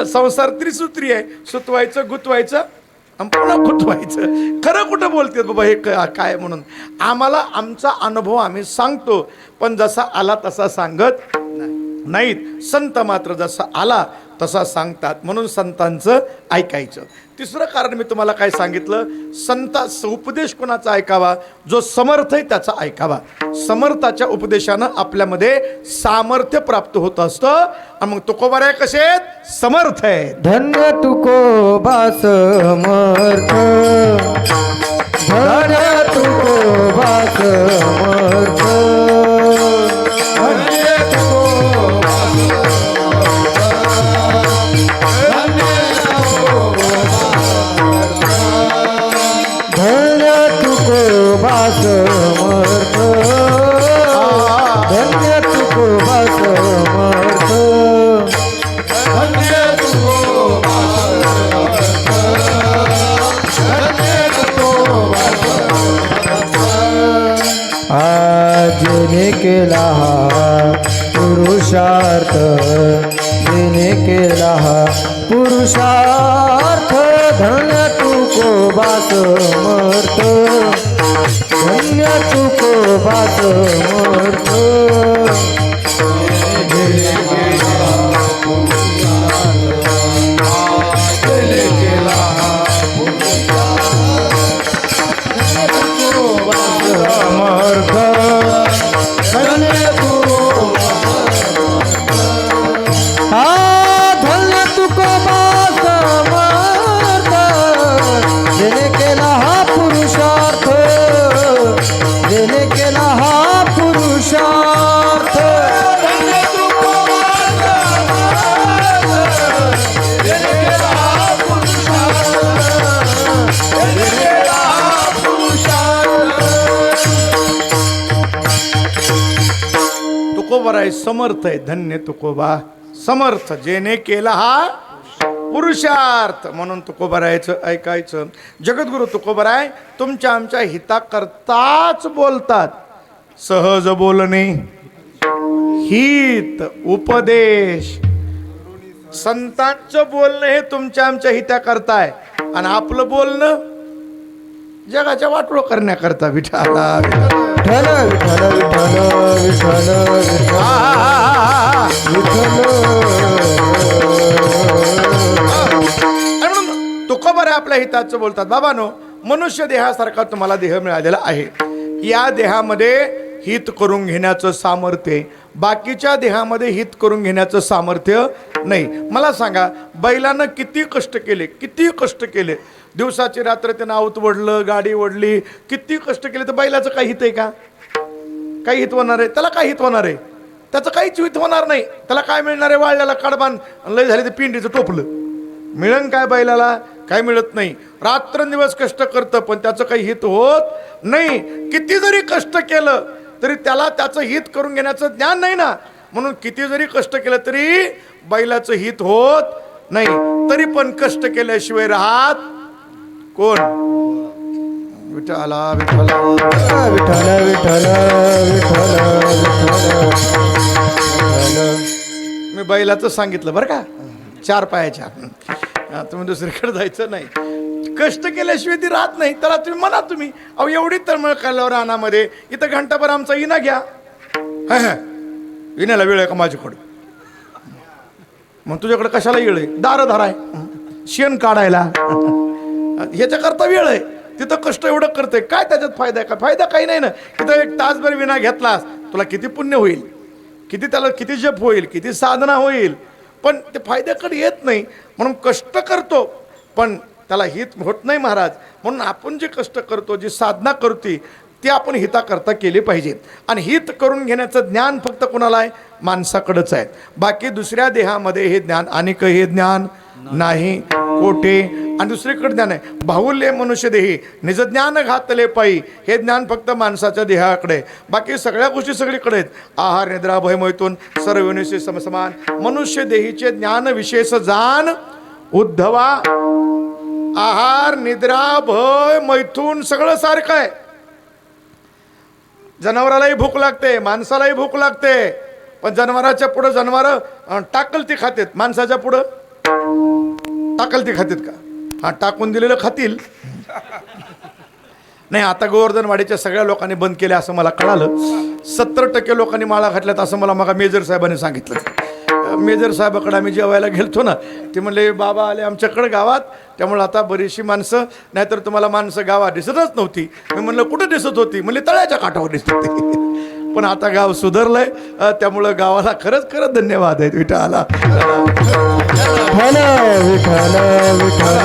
संसार त्रिसूत्री आहे, सुतवायचं, गुतवायचं आणि पुन्हा गुतवायचं. खरं कुठं बोलते बाबा हे काय म्हणून. आम्हाला आमचा अनुभव आम्ही सांगतो, पण जसा आला तसा सांगत नाहीत. संत मात्र जसा आला तसा सांगतात, म्हणून संतांचं ऐकायचं. तिसरं कारण मी तुम्हाला काय सांगितलं, संताचा उपदेश कोणाचा ऐकावा? जो समर्थ आहे त्याचा ऐकावा. समर्थाच्या उपदेशानं आपल्यामध्ये सामर्थ्य प्राप्त होत असतं. आणि मग तुकोबाराय कसे आहेत? समर्थ आहे. धन्य तुकोबा समर्थ, धन्य तुकोबा समर्थ, धन्य तुकोबा समर्थ, धन्य तुकोबा समर्थ, धन्य तुकोबा समर्थ. जिने केला हा पुरुषार्थ, जिने केला हा पुरुषार्थ, धन्य तुकोबा समर्थ, धन्य तुकोबा समर्थ. तुकोबा आहे समर्थ आहे. धन्य तुकोबा समर्थ, जेने केला हा पुरुषार्थ. म्हणून तुकोबारायचं ऐकायचं. जगद्गुरु तुकोबाराय तुमच्या आमच्या हिताकरताच बोलतात. सहज बोलणे, हित, उपदेश. संतांचं बोलणं हे तुमच्या आमच्या हिताकरता आहे आणि आपलं बोलणं जगाच्या वाटोळ करण्याकरता. विठाला विठ्ठल विठ्ठल विठ्ठल म्हणून तुकोबारे आपल्या हिताचं बोलतात. बाबानो, मनुष्य देहासारखा तुम्हाला देह मिळालेला आहे. या देहामध्ये हित करून घेण्याचं सामर्थ्य आहे, बाकीच्या देहामध्ये हित करून घेण्याचं सामर्थ्य नाही. मला सांगा, बैलानं किती कष्ट केले, किती कष्ट केले, दिवसाची रात्र त्यानं आवत वडलं, गाडी वडली, किती कष्ट केले, तर बैलाचं काही हित आहे का? काही हित होणार आहे? त्याला काय हित होणार आहे? त्याचं काहीच हित होणार नाही. त्याला काय मिळणार आहे? वाळल्याला कडबान लय झाले ते पिंडीचं टोपलं मिळन काय बैलाला? काय मिळत नाही. रात्रंदिवस कष्ट करतं पण त्याचं काही हित होत नाही. किती जरी कष्ट केलं तरी त्याला त्याचं हित करून घेण्याचं ज्ञान नाही ना. म्हणून किती जरी कष्ट केलं तरी बैलाचं हित होत नाही. तरी पण कष्ट केल्याशिवाय राहत कोण? विठ्ठला विठ्ठला विठ्ठल विठ्ठल मी बैलाचं सांगितलं बरं का, 4 पायाच्या. तुम्ही दुसरीकडे जायचं नाही. कष्ट केल्याशिवाय ती राहत नाही. त्याला तुम्ही म्हणा, तुम्ही अहो एवढी तळमळ काढल्यावर रानामध्ये इथं घंटाभर आमचा इना घ्या. इन्याला वेळ आहे का माझ्याकडे? मग तुझ्याकडे कशाला वेळ आहे? दारं धराय, शेण काढायला, ह्याच्याकरता वेळ आहे. तिथं कष्ट एवढं करते, काय त्याच्यात फायदा आहे का? फायदा काही नाही ना. तिथं 1 तासभर विना घेतलास तुला किती पुण्य होईल, किती त्याला किती जप होईल, किती साधना होईल, पण ते फायद्याकडे येत नाही. म्हणून कष्ट करतो पण त्याला हित होत नाही महाराज. म्हणून आपण जे कष्ट करतो, जी साधना करते ती आपण हिताकरता केली पाहिजे. आणि हित करून घेण्याचं ज्ञान फक्त कोणाला आहे? माणसाकडंच आहे. बाकी दुसऱ्या देहामध्ये हे ज्ञान आणि हे ज्ञान नाही. कोठे? आणि दुसरीकडे ज्ञान आहे बाहुल्य मनुष्य देही निज ज्ञान घातले पायी. हे ज्ञान फक्त माणसाच्या देहाकडे. बाकी सगळ्या गोष्टी सगळीकडे आहेत. आहार निद्रा भय मैथून सर्व विषय समसमान. मनुष्य देहीचे ज्ञान विशेष जाण उद्धवा. आहार निद्रा भय मैथून सगळं सारखं आहे. जनावरालाही भूक लागते, माणसालाही भूक लागते, पण जनावराच्या पुढं जनावर टाकल ती खातेत, माणसाच्या पुढं टाकल ती खातेत का? हा, टाकून दिलेलं खातील. नाही, आता गोवर्धनवाडीच्या सगळ्या लोकांनी बंद केले असं मला कळालं. 70% लोकांनी माळा घातल्यात असं मला मग मेजर साहेबांनी सांगितलं. मेजर साहेबाकडे आम्ही जेवायला गेलतो ना, ते म्हणले बाबा आले आमच्याकडे गावात, त्यामुळे आता बरीचशी माणसं, नाहीतर तुम्हाला माणसं गावात दिसतच नव्हती. मी म्हणलं कुठं दिसत होती? म्हणले तळ्याच्या काठावर दिसत होती. पण आता गाव सुधारलंय, त्यामुळं गावाला खरंच खरंच धन्यवाद आहेत. विठ्ठला विठ्ठल विठ्ठल विठ्ठल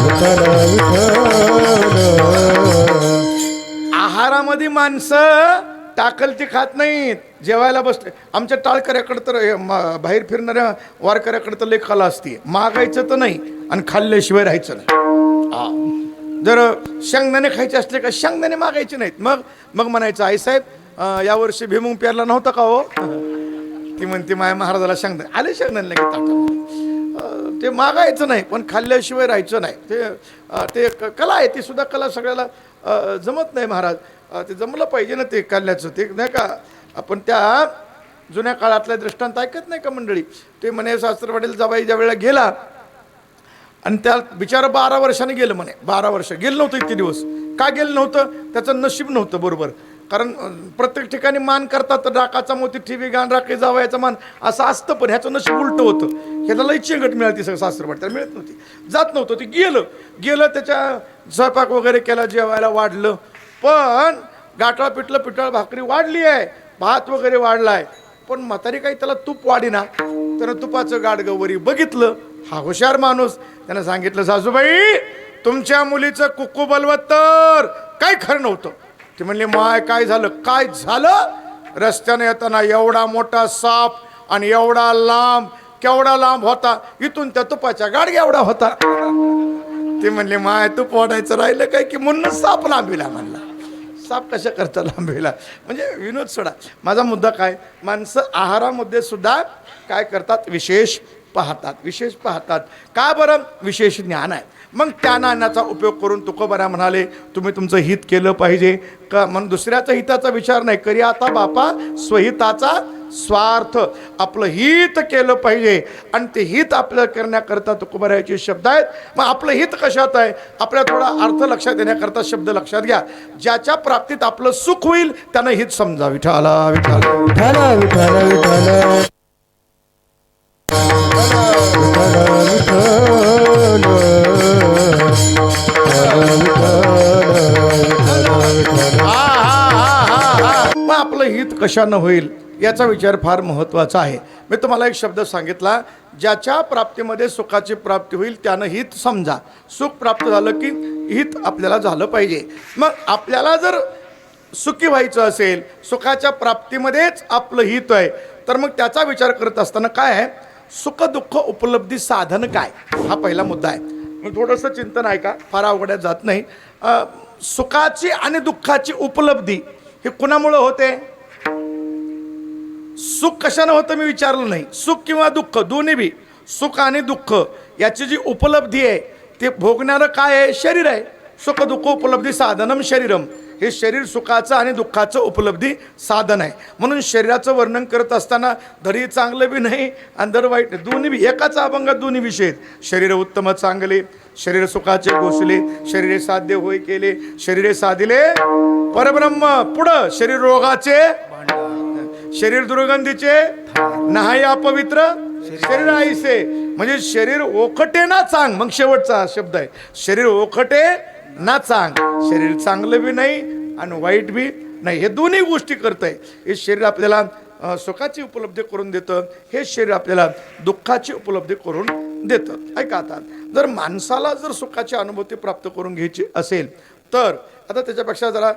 विठ्ठल विठ्ठल. आहारामध्ये माणसं टाकलती खात नाहीत. जेवायला बसले आमच्या टाळकऱ्याकडे तर बाहेर फिरणाऱ्या वारकऱ्याकडे तर लई कला असते. मागायचं तर नाही आणि खाल्ल्याशिवाय राहायचं नाही. जर शेंगदाणे खायचे असले का शेंगदाणे मागायचे नाहीत. मग म्हणायचं आई साहेब यावर्षी भुईमूग पेरला नव्हता का हो? ती म्हणते माया महाराजाला शेंगदाणे आले, शेंगदाणे लगेच ताटामध्ये. ते मागायचं नाही पण खाल्ल्याशिवाय राहायचं नाही. ते कला आहे, ती सुद्धा कला सगळ्याला जमत नाही महाराज. ते जमलं पाहिजे ना ते कल्याचं. ते नाही का आपण त्या जुन्या काळातल्या दृष्टांत ऐकत नाही का मंडळी? ते म्हणे सासरवाडीला जावाई ज्या वेळेला गेला आणि त्या बिचारा 12 वर्षाने गेलं म्हणे. 12 वर्ष गेलं नव्हतं इतके दिवस. का गेलं नव्हतं? त्याचं नशीब नव्हतं बरोबर. कारण प्रत्येक ठिकाणी मान करतात तर राखाचा मोती ठेवी गाण राखे जावयाचा मान असं असतं, पण ह्याचं नशीब उलटं होतं. ह्याला लई चिंगट मिळाली सगळं सासरवाडी, त्याला मिळत नव्हती, जात नव्हतं. ते गेलं त्याच्या स्वयंपाक वगैरे केला, जेवायला वाढलं, पण गाठळा पिठळ भाकरी वाढली आहे, भात वगैरे वाढलाय, पण म्हातारी काही त्याला तूप वाढीना. त्यानं तुपाचं गाडगं वरी बघितलं. हा हुशार माणूस, त्यानं सांगितलं सासूबाई तुमच्या मुलीचं कुक्कू बलवत्तर काही खरं नव्हतं. ती म्हणली माय काय झालं? काय झालं? रस्त्याने येताना एवढा मोठा साप आणि एवढा लांब, केवढा लांब होता, इथून त्या तुपाच्या गाडग्या एवढा होता. ती म्हणली माय तूप वाढायचं राहिलं काय की म्हणून साप लांबीला म्हणला. साप कशा करता लांबीला म्हणजे विनोद सोडा. माझा मुद्दा काय, माणसं आहारामध्ये सुद्धा काय करतात, विशेष पाहतात. का बरं, विशेष ज्ञान आहे. मग त्या ज्ञानाचा उपयोग करून तुकोबारा म्हणाले तुम्ही तुमचं हित केलं पाहिजे का, म्हणून दुसऱ्याचा हिताचा विचार नाही करी, आता बापा स्वहिताचा स्वार्थ, आपलं हित केलं पाहिजे. आणि ते हित आपलं करण्याकरता तुकोबाराचे शब्द आहेत. मग आपलं हित कशात आहे, आपल्या थोडा अर्थ लक्षात येण्याकरता शब्द लक्षात घ्या. ज्याच्या प्राप्तीत आपलं सुख होईल त्यानं हित समजा. विठाला विठाला विठाला विठाला विठाला मग आपलं हित कशानं होईल याचा विचार फार महत्त्वाचा आहे. मी तुम्हाला एक शब्द सांगितला, ज्याच्या प्राप्तीमध्ये सुखाची प्राप्ती होईल त्यानं हित समजा. सुख प्राप्त झालं की हित आपल्याला झालं पाहिजे. मग आपल्याला जर सुखी व्हायचं असेल, सुखाच्या प्राप्तीमध्येच आपलं हित आहे, तर मग त्याचा विचार करत असताना काय आहे, सुख दुःख उपलब्धी साधन काय, हा पहिला मुद्दा आहे. मग थोडंसं चिंतन आहे का, फार अवघड्यात जात नाही. सुखाची आणि दुःखाची उपलब्धी हे कुणामुळं होते, सुख कशानं होतं मी विचारलं नाही. सुख किंवा दुःख दोन्ही बी, सुख आणि दुःख याची जी उपलब्धी आहे ते भोगणारं काय आहे, शरीर आहे. सुख दुःख उपलब्धी साधनम शरीरम, हे शरीर सुखाचं आणि दुःखाचं उपलब्धी साधन आहे. म्हणून शरीराचं वर्णन करत असताना धरी चांगलं बी नाही आणि दर वाईट नाही, दोन्ही बी एकाचा अभंगात दोन्ही विषय आहेत. शरीर उत्तम चांगले, शरीर सुखाचे घोषले, शरीरे साध्य होय केले, शरीरे साधिले परब्रह्म. पुढं शरीर रोगाचे, शरीर दुर्गंधीचे, नाही अपवित्र शरीर आईसे, म्हणजे शरीर ओखटे ना चांग. मग शेवटचा शब्द आहे, शरीर ओखटे ना चांग, शरीर चांगलं बी नाही आणि वाईट बी नाही, हे दोन्ही गोष्टी करत आहे. हे शरीर आपल्याला सुखाची उपलब्धी करून देतं, हे शरीर आपल्याला दुःखाची उपलब्धी करून देतं. ऐका, आता जर माणसाला जर सुखाची अनुभूती प्राप्त करून घ्यायची असेल तर आता त्याच्यापेक्षा जरा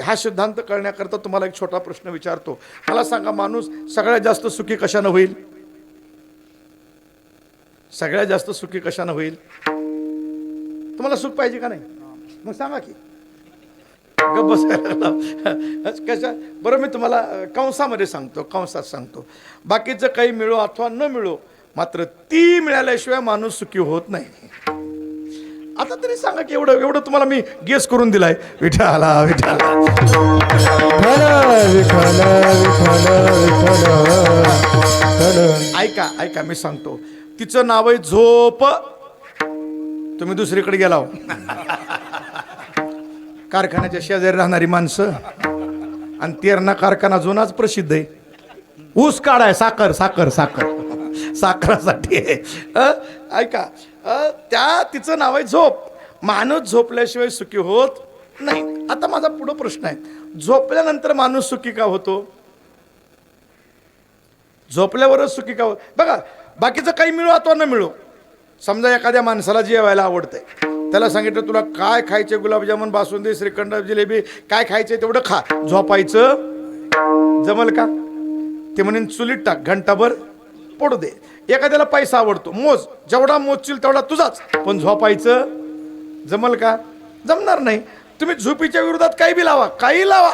हा सिद्धांत कळण्याकरता तुम्हाला एक छोटा प्रश्न विचारतो. मला सांगा, माणूस सगळ्यात जास्त सुखी कशानं होईल, सगळ्यात जास्त सुखी कशानं होईल, तुम्हाला सुख पाहिजे का नाही, मग सांगा की. गप्प बसायला कशा, बरं मी तुम्हाला कंसामध्ये सांगतो, कंसात सांगतो. बाकीचं काही मिळो अथवा न मिळो, मात्र ती मिळाल्याशिवाय माणूस सुखी होत नाही. आता तरी सांगा की एवढं एवढं तुम्हाला मी गेस करून दिलाय. विठाला विठाला ऐका ऐका, मी सांगतो. तिचं नाव आहे झोप. तुम्ही दुसरीकडे गेला, कारखान्याच्या शेजारी राहणारी माणसं, आणि तेरणा कारखाना जुनाच प्रसिद्ध आहे. ऊस काढाय, साखर साखर साखर साखरासाठी ऐका, त्या तिचं नाव आहे झोप. माणूस झोपल्याशिवाय सुखी होत नाही. आता माझा पुढं प्रश्न आहे, झोपल्यानंतर माणूस सुखी का होतो, झोपल्यावरच सुखी का होत. बघा, बाकीचं काही मिळो अथवा न मिळो, समजा एखाद्या माणसाला जेवायला आवडतंय, त्याला सांगितलं तुला काय खायचे, गुलाबजामुन बासुंदी श्रीखंड जिलेबी काय खायचे तेवढं खा, झोपायचं जमल का, ते म्हणून चुलीत टाक, घंटाभर पडू दे. एखाद्याला पैसा आवडतो, मोज, जेवढा मोजशील तेवढा तुझाच, पण झोपायचं जमल का, जमणार नाही. तुम्ही झोपीच्या विरोधात काही बी लावा, काही लावा,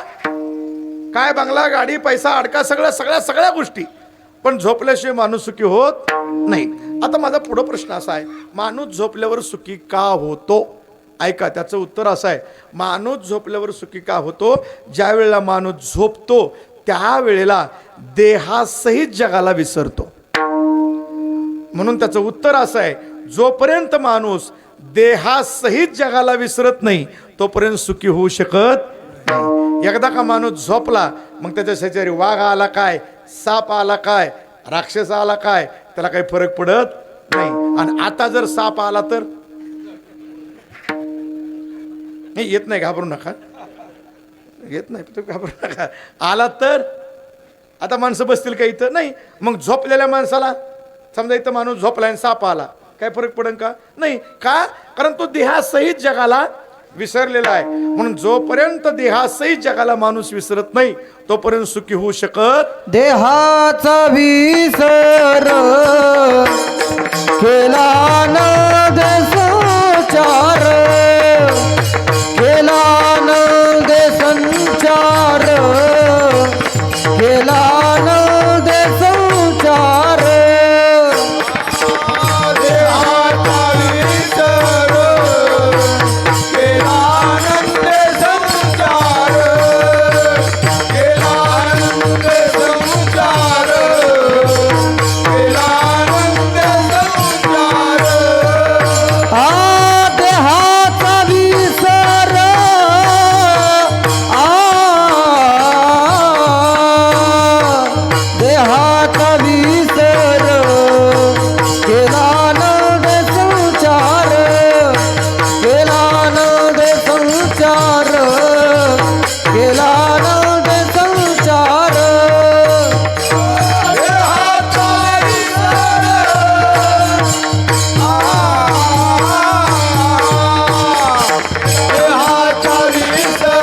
काय बंगला गाडी पैसा अडका सगळ्या गोष्टी, पण झोपल्याशिवाय माणूस सुखी होत नाही. आता माझा पुढं प्रश्न असा आहे, माणूस झोपल्यावर सुखी का होतो. ऐका, त्याचं उत्तर असं आहे, माणूस झोपल्यावर सुखी का होतो, ज्या वेळेला माणूस झोपतो त्यावेळेला देहासहित जगाला विसरतो. म्हणून त्याचं उत्तर असं आहे, जोपर्यंत माणूस देहासहित जगाला विसरत नाही तोपर्यंत सुखी होऊ शकत नाही. एकदा का माणूस झोपला, मग त्याच्या शेजारी वाघ आला काय, साप आला काय, राक्षस आला काय, त्याला काही फरक पडत नाही. आणि आता जर साप आला तर नाही, येत नाही, घाबरू नका, येत नाही, तुम्ही घाबरू नका. आला तर आता माणसं बसतील का इथं, नाही. मग झोपलेल्या माणसाला, समजा इथं माणूस झोपला आणि साप आला, काय फरक पडेल का, नाही. का, कारण तो देहासहित जगाला विसरलेला आहे. म्हणून जोपर्यंत देहासहित जगाला माणूस विसरत नाही तोपर्यंत सुखी होऊ शकत. देहाचा विसर केला न देसचार, केला न देसन संचार केला आनंद संचार देहाचा विसर केला आनंद संचार केला आनंद संचार केला आनंद संचार आ देहाचा विसर देहाचा विसर केला आनंद संचार केला आनंद संचार केला आनंद संचार देहाचा विसर देहाचा विसर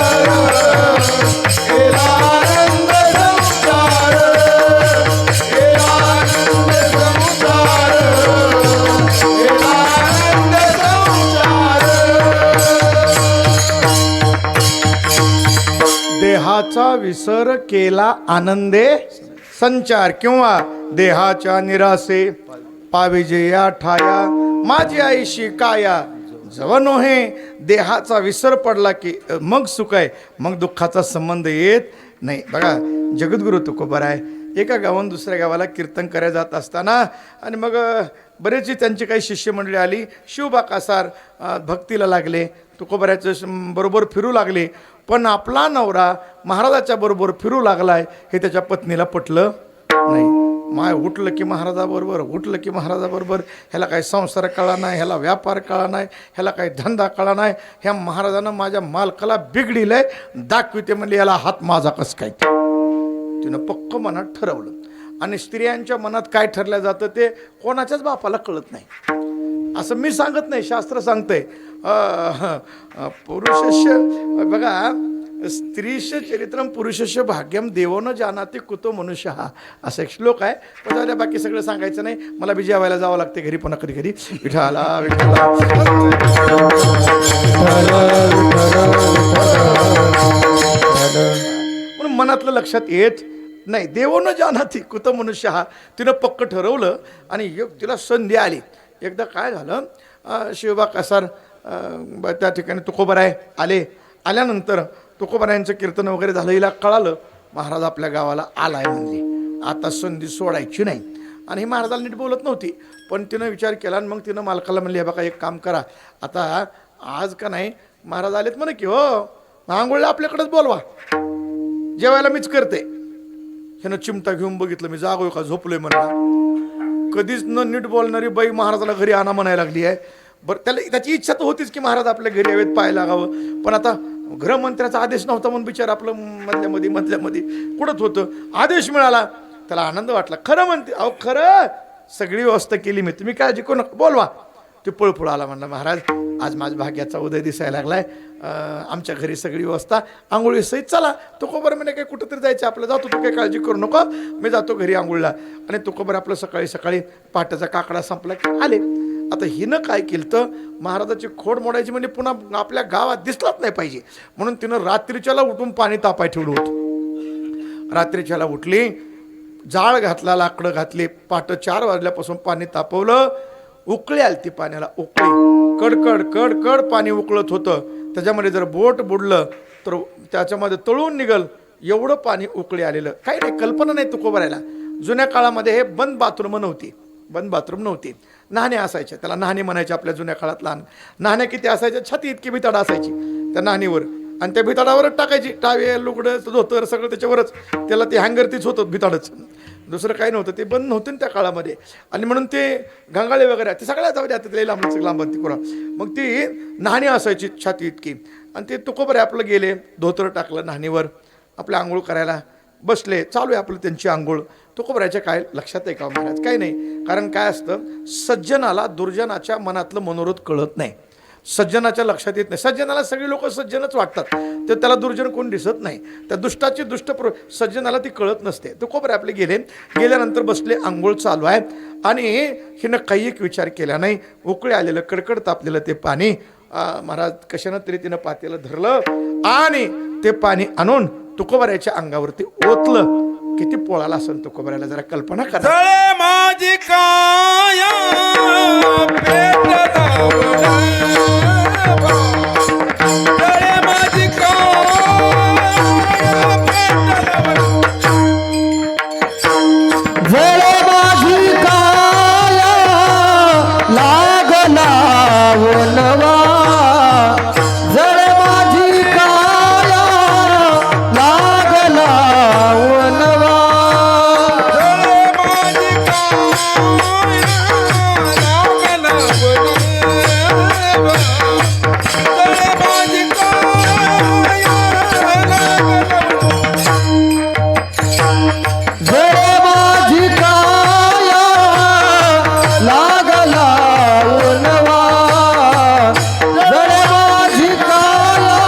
केला आनंद संचार केला आनंद संचार केला आनंद संचार देहाचा विसर केला आनंदे संचार किंवा देहाच्या निरासे पाविजे या ठाया माझी आईशी काया जव नोहे देहाचा विसर पडला की मग सुख आहे, मग दुःखाचा संबंध येत नाही. बघा जगद्गुरु तुकोबर आहे एका गावाहून दुसऱ्या गावाला कीर्तन करायला जात असताना आणि मग बरेचशी त्यांची काही शिष्यमंडळी आली. शिवबा कासार भक्तीला लागले, तुकोबराच्या बरोबर फिरू लागले. पण आपला नवरा महाराजाच्या बरोबर फिरू लागलाय हे त्याच्या पत्नीला पटलं नाही. माय उठलं की महाराजाबरोबर, उठलं की महाराजाबरोबर. ह्याला काही संसार कळा नाही, ह्याला व्यापार कळा नाही, ह्याला काही धंदा कळा नाही. ह्या महाराजानं माझ्या मालकाला बिघडिलंय, दाखविते म्हणले याला हात माझा कस काय. तिनं पक्क मनात ठरवलं. आणि स्त्रियांच्या मनात काय ठरलं जातं ते कोणाच्याच बापाला कळत नाही. असं मी सांगत नाही, शास्त्र सांगतंय. पुरुषस्य बघा स्त्रीश चरित्रम पुरुषस्य भाग्यम देवो न जानाति कुतो मनुष्य हा असा एक श्लोक आहे. पण झाल्या बाकी सगळं सांगायचं नाही, मला बी जेवायला जावं लागते घरी. पुन्हा कधी कधी विठाला विठाला म्हणून मनातलं लक्षात येत नाही. देवो न जानाति कुतो मनुष्य हा तिनं पक्क ठरवलं. आणि तिला संधी आली. एकदा काय झालं, शिवबा कासार त्या ठिकाणी तुकोबराय आले. आल्यानंतर तुकोबरायांचं कीर्तन वगैरे झालं. हिला कळालं महाराज आपल्या गावाला आलाय म्हणले, आता संधी सोडायची नाही. आणि ही महाराजाला नीट बोलत नव्हती, पण तिनं विचार केला. आणि मग तिनं मालकाला म्हणली, बघा एक काम करा, आता आज का नाही महाराज आलेत म्हणे की हो आंघोळला आपल्याकडेच बोलवा, जेवायला मीच करते. ह्यानं चिमटा घेऊन बघितलं, मी जागोय का झोपलोय म्हणला. कधीच न नीट बोलणारी बाई महाराजाला घरी आणा म्हणायला लागली आहे. बरं त्याला त्याची इच्छा तर होतीच की महाराज आपल्या घरी यावेत, पाय लागावं. पण आता गृहमंत्र्याचा आदेश नव्हता म्हणून बिचार आपलं मधल्यामध्ये कुठत होतं. आदेश मिळाला, त्याला आनंद वाटला. खरं म्हणते, अहो खरं सगळी व्यवस्था केली मी, तुम्ही काळजी करू नका, बोलवा. ते पळपुळ आला म्हणला, महाराज आज माझ्या भाग्याचा उदय दिसायला लागलाय, आमच्या घरी सगळी व्यवस्था आंघोळी सहित चला. तुकोबर म्हणे काय कुठं तरी जायचं आपलं, जातो तू काही काळजी करू नको, मी जातो घरी आंघोळला. आणि तुकोबर आपलं सकाळी सकाळी पाट्याचा काकडा संपला की आले. आता हिनं काय केलं तर महाराजाची खोड मोडायची म्हणजे पुन्हा आपल्या गावात दिसलाच नाही पाहिजे म्हणून तिनं रात्रीच्याला उठून पाणी तापाय ठेवलं होतं. रात्रीच्याला उठली, जाळ घातला, लाकडं घातली, पाट 4 वाजल्यापासून पाणी तापवलं. उकळी आली ती पाण्याला, उकळी कडकड कडकड पाणी उकळत होतं. त्याच्यामध्ये जर बोट बुडलं तर त्याच्यामध्ये तळून निघल एवढं पाणी उकळी आलेलं. काही नाही, कल्पना नाही तुकोबरायला. जुन्या काळामध्ये हे बंद बाथरूम नव्हती, नाहणे असायच्या, त्याला नाहणे म्हणायचे आपल्या जुन्या काळात. लहान नाहण्या किती असायच्या, छाती इतकी भिताड असायची त्या नाहणीवर, आणि त्या भिताडावरच टाकायची टावेल लुगडं धोतर सगळं त्याच्यावरच. त्याला ते हँगर तीच होतं भिताडच, दुसरं काही नव्हतं. ते बंद नव्हतं त्या काळामध्ये. आणि म्हणून ते घांगाळे वगैरे ते सगळ्या जाऊ द्या लांब ती कुरा. मग ती नाहणी असायची छाती इतकी. आणि ते तुकोबरे आपलं गेले, धोतर टाकलं नाहणीवर, आपल्या आंघोळ करायला बसले. चालू आहे आपलं त्यांची आंघोळ. तुकोबराच्या काय लक्षात आहे का महाराज? काही नाही. कारण काय असतं, सज्जनाला दुर्जनाच्या मनातलं मनोरथ कळत नाही, सज्जनाच्या लक्षात येत नाही. सज्जनाला सगळी लोक सज्जनच वाटतात, तर त्याला दुर्जन कोण दिसत नाही. त्या दुष्टाची सज्जनाला ती कळत नसते. तुकोबरे आपले गेल्यानंतर बसले, आंघोळ चालू आहे. आणि हिनं काही एक विचार केला नाही. उकळे आलेलं कडकड तापलेलं ते पाणी महाराज कशानं तरी तिनं पातेलं धरलं आणि ते पाणी आणून तुकोबऱ्याच्या अंगावरती ओतलं. किती पोळाला असेल तुकोबऱ्याला, जरा कल्पना करा. जळे माझी काया पेट दावला. जळे माझी काया पेट दावला. जळे माझी काया लागला वनवा. जळे माझी काया लागला वनवा. जळे माझी काया लागला वनवा. जळे माझी काया लागला जळे माझी काया लागला वनवा. जळे माझी काया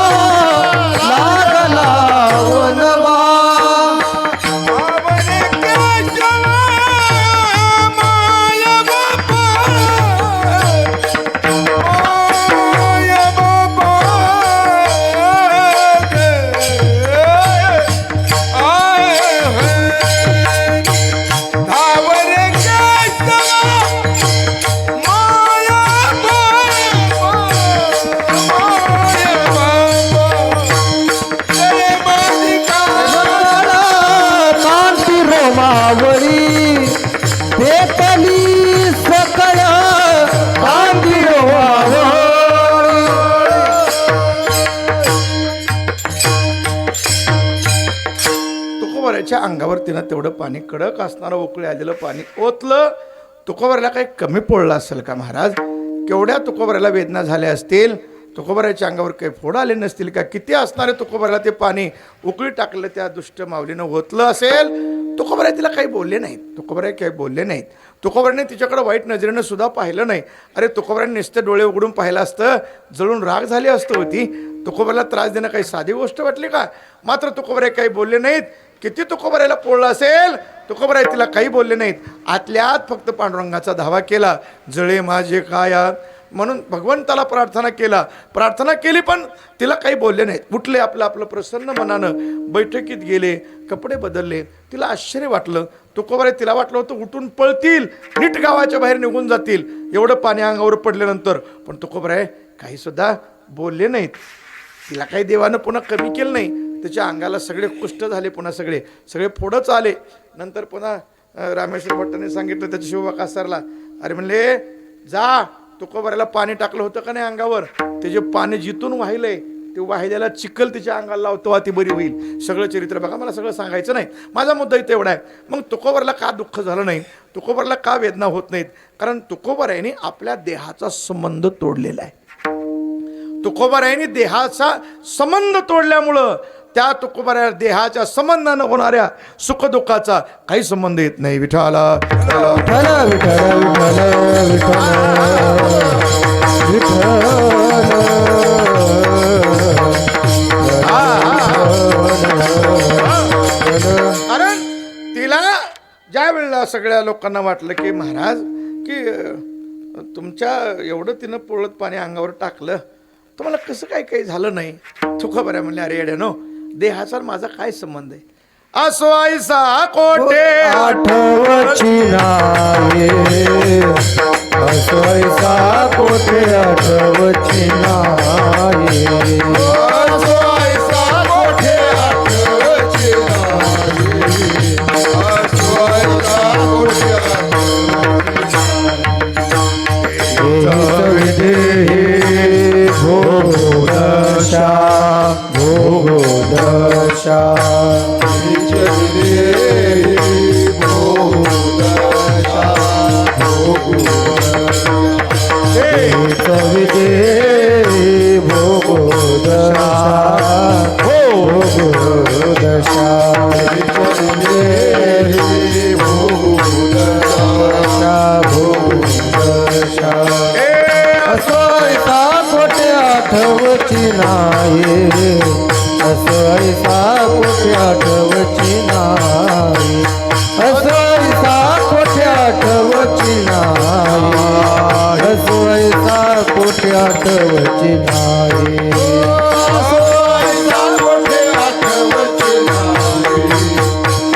लागला वनवा. आवडे केशव माया बापा. माया बापा आवडे केशव माया बापा. माया बापा. जय मालिका कांती रोमावळी पेटली सकळ. कांती रोमावळी तुकोबऱ्याच्या अंगावर तिनं तेवढं पाणी, कडक असणारं उकळी आलेलं पाणी ओतलं. तुकोबऱ्याला काही कमी पडलं असेल का महाराज? केवढ्या तुकोबऱ्याला वेदना झाल्या असतील, तुकोबऱ्याच्या अंगावर काही फोड आले नसतील का? किती असणारे तुकोबऱ्याला ते पाणी उकळी टाकलं त्या दुष्ट माऊलीनं ओतलं असेल. तुकोबऱ्या तिला काही बोलले नाहीत. तुकोबऱ्या काही बोलले नाहीत. तुकोबऱ्याने तिच्याकडे वाईट नजरेनं सुद्धा पाहिलं नाही. अरे तुकोबऱ्याने नुसते डोळे उघडून पाहिलं असतं, जळून राग झाली असतं होती. तुकोबऱ्याला त्रास देणं काही साधी गोष्ट वाटली का? मात्र तुकोबऱ्या काही बोलले नाहीत. किती तुकोबऱ्याला पोळलं असेल, तुकोबऱ्या तिला काही बोलले नाहीत. आतल्या आत फक्त पांडुरंगाचा धावा केला. जळे माझे काया म्हणून भगवंताला प्रार्थना केली, पण तिला काही बोलले नाहीत. उठले आपलं आपलं प्रसन्न मनानं बैठकीत गेले, कपडे बदलले. तिला आश्चर्य वाटलं. तुकोबऱ्या तिला वाटलं होतं उठून पळतील, नीट गावाच्या बाहेर निघून जातील एवढं पाणी अंगावर पडल्यानंतर. पण तुकोबऱ्या काही सुद्धा बोलले नाहीत. तिला काही देवानं पुन्हा कमी केलं नाही. त्याच्या अंगाला सगळे कुष्ठ झाले, पुन्हा सगळे फोडच आले. नंतर पुन्हा रामेश्वर भट्टाने सांगितलं त्याच्या शिवबा कासारला, अरे म्हणले जा, तुकोबऱ्याला पाणी टाकलं होतं का नाही अंगावर, ते जे पाणी जिथून वाहिलंय ते वाहिल्याला चिखल तिच्या अंगाला लावतो, ती बरी होईल. सगळं चरित्र बघा, मला सगळं सांगायचं नाही. माझा मुद्दा इथे एवढा आहे. मग तुकोबऱ्याला का दुःख झालं नाही, तुकोबऱ्याला का वेदना होत नाहीत? कारण तुकोबऱ्याने आपल्या देहाचा संबंध तोडलेला आहे. तुकोबऱ्याने देहाचा संबंध तोडल्यामुळं त्या तुकोबऱ्या देहाच्या संबंधानं होणाऱ्या सुखदुःखाचा काही संबंध येत नाही. विठाला विठ्ठल विठ्ठल विठ्ठल विठ्ठल. कारण तिला ज्या वेळेला सगळ्या लोकांना वाटलं की महाराज की तुमच्या एवढं तिनं पोळत पाणी अंगावर टाकलं, तुम्हाला कसं काही झालं नाही. तुकोबऱ्या म्हणले, अरे येड्यानो, देहाचा माझा काय संबंध आहे? असो ऐसा कोठे आठवची नाही. असो ऐसा कोठे आठवची नाही. असो ऐसा कोठे आठवची नाही. असो ऐसा कोठे विदेही भोगदशा भोगदशा. विदेही भोगदशा भोगदशा. भोगदशा असो ऐसा कोठे आठवची नाही. असो ऐसा कोठे आठवची नाही. असो ऐसा कोठे आठवची नाही. असो ऐसा कोठे आठवची नाही असो ऐसा कोठे आठवची नाही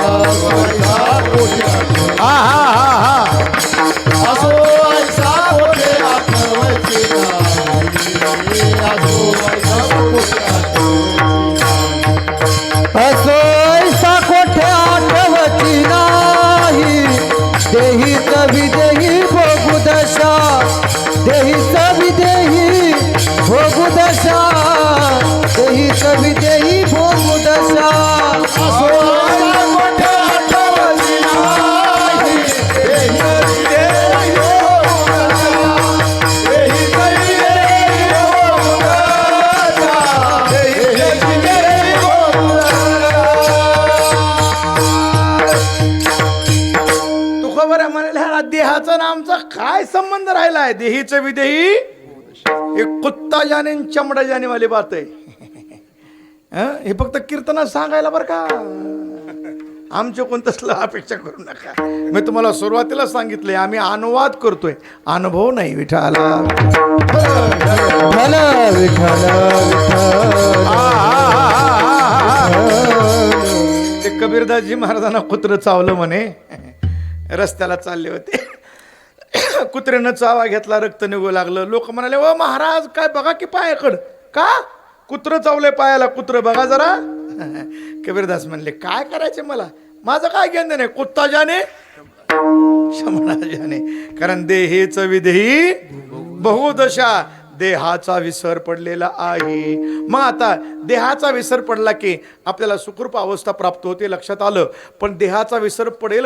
असो ऐसा कोठे हा हा हा हा असो ऐसा कोठे आठवची नाही असो ऐसा कोठे असो ऐसा कोठे आठवची नाही देहीच विदेही भोगू दशा देहीच विदेही भोगू दशा देहीच विदेही भोगू दशा असो ऐसा कोठे आठवची नाही देही देही देही देही तुकोबऱ्या म्हणाले ह्या देहाचा आणि आमचा काय संबंध राहिलाय देहीचं विदेही हे कुत्ता जाने आणि चमडा जाने वाली बात आहे हं? हे फक्त कीर्तनात सांगायला बरं का आमच्या कोणतंच अपेक्षा करू नका मी तुम्हाला सुरुवातीला सांगितलंय आम्ही अनुवाद करतोय अनुभव नाही विठाला विठ्ठल विठ्ठल ते कबीरदासजी महाराजांना कुत्रं चावलं म्हणे रस्त्याला चालले होते कुत्र्यानं चावा घेतला रक्त निघू लागलं लोक म्हणाले ओ महाराज काय बघा की पायाकडं का कुत्रं चावलंय पायाला कुत्रं बघा जरा कबीरदास म्हणले काय करायचे मला माझं काय घेणं नाही कुत्ता जाने शमणा जाने कारण देहेच विदेही बहुदशा देहाचा विसर पडलेला आहे मग आता देहाचा विसर पडला की आपल्याला सुखरूप अवस्था प्राप्त होते लक्षात आलं पण देहाचा विसर पडेल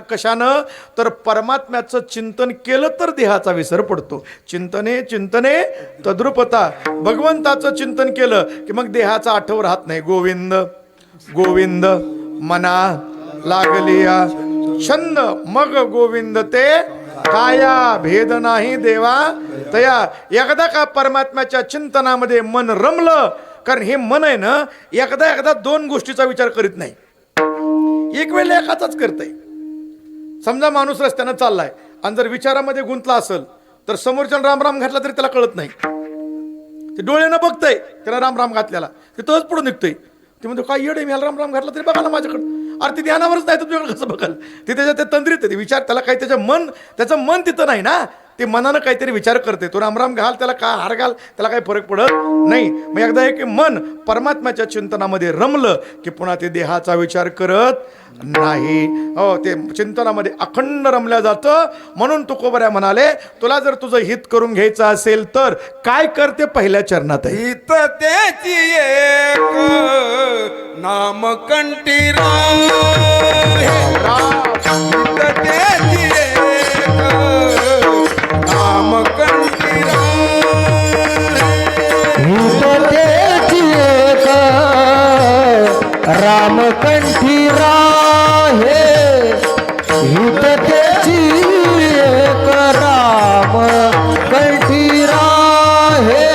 कशानं तर परमात्म्याचं चिंतन केलं तर देहाचा विसर पडतो चिंतने चिंतने तद्रुपता भगवंताचं चिंतन केलं की मग देहाचा आठव राहत नाही गोविंद गोविंद मना लागलिया छंद मग गोविंद ते काया भेद नाही देवा तया एकदा का परमात्म्याच्या चिंतनामध्ये मन रमलं कारण हे मन आहे ना एकदा दोन गोष्टीचा विचार करीत नाही एक वेळेला एकाचाच करतंय समजा माणूस रस्त्यानं चाललाय आणि जर विचारामध्ये गुंतला असेल तर समोरच्या राम राम घातला तरी त्याला कळत नाही ते डोळ्यानं बघतंय त्याला राम राम घातल्याला ते तोच पुढे निघतोय ते म्हणतो काय येडे मी राम राम घातला तरी बघा ना माझ्याकडं अरे ती ध्यानावरच नाही तर तुझ्याकडे कसं बघाल ते त्याच्या ते तंद्रीत आहे विचार त्याला काही त्याचं मन तिथं नाही ना ते मनानं काहीतरी विचार करते तो रामराम घाल त्याला का हार घाल त्याला काही फरक पडत नाही मग एकदा एक मन परमात्म्याच्या चिंतनामध्ये रमलं की पुन्हा ते देहाचा विचार करत नाही हो ते चिंतनामध्ये अखंड रमल्या जातं म्हणून तुकोबऱ्या म्हणाले तुला जर तुझं हित करून घ्यायचं असेल तर काय करते पहिल्या चरणात आहे हित त्याची एक नामकंठी हित त्याची एक नामकंठी हित त्याची एक रामकंठी राहे हित त्याची एक रामकंठी राहे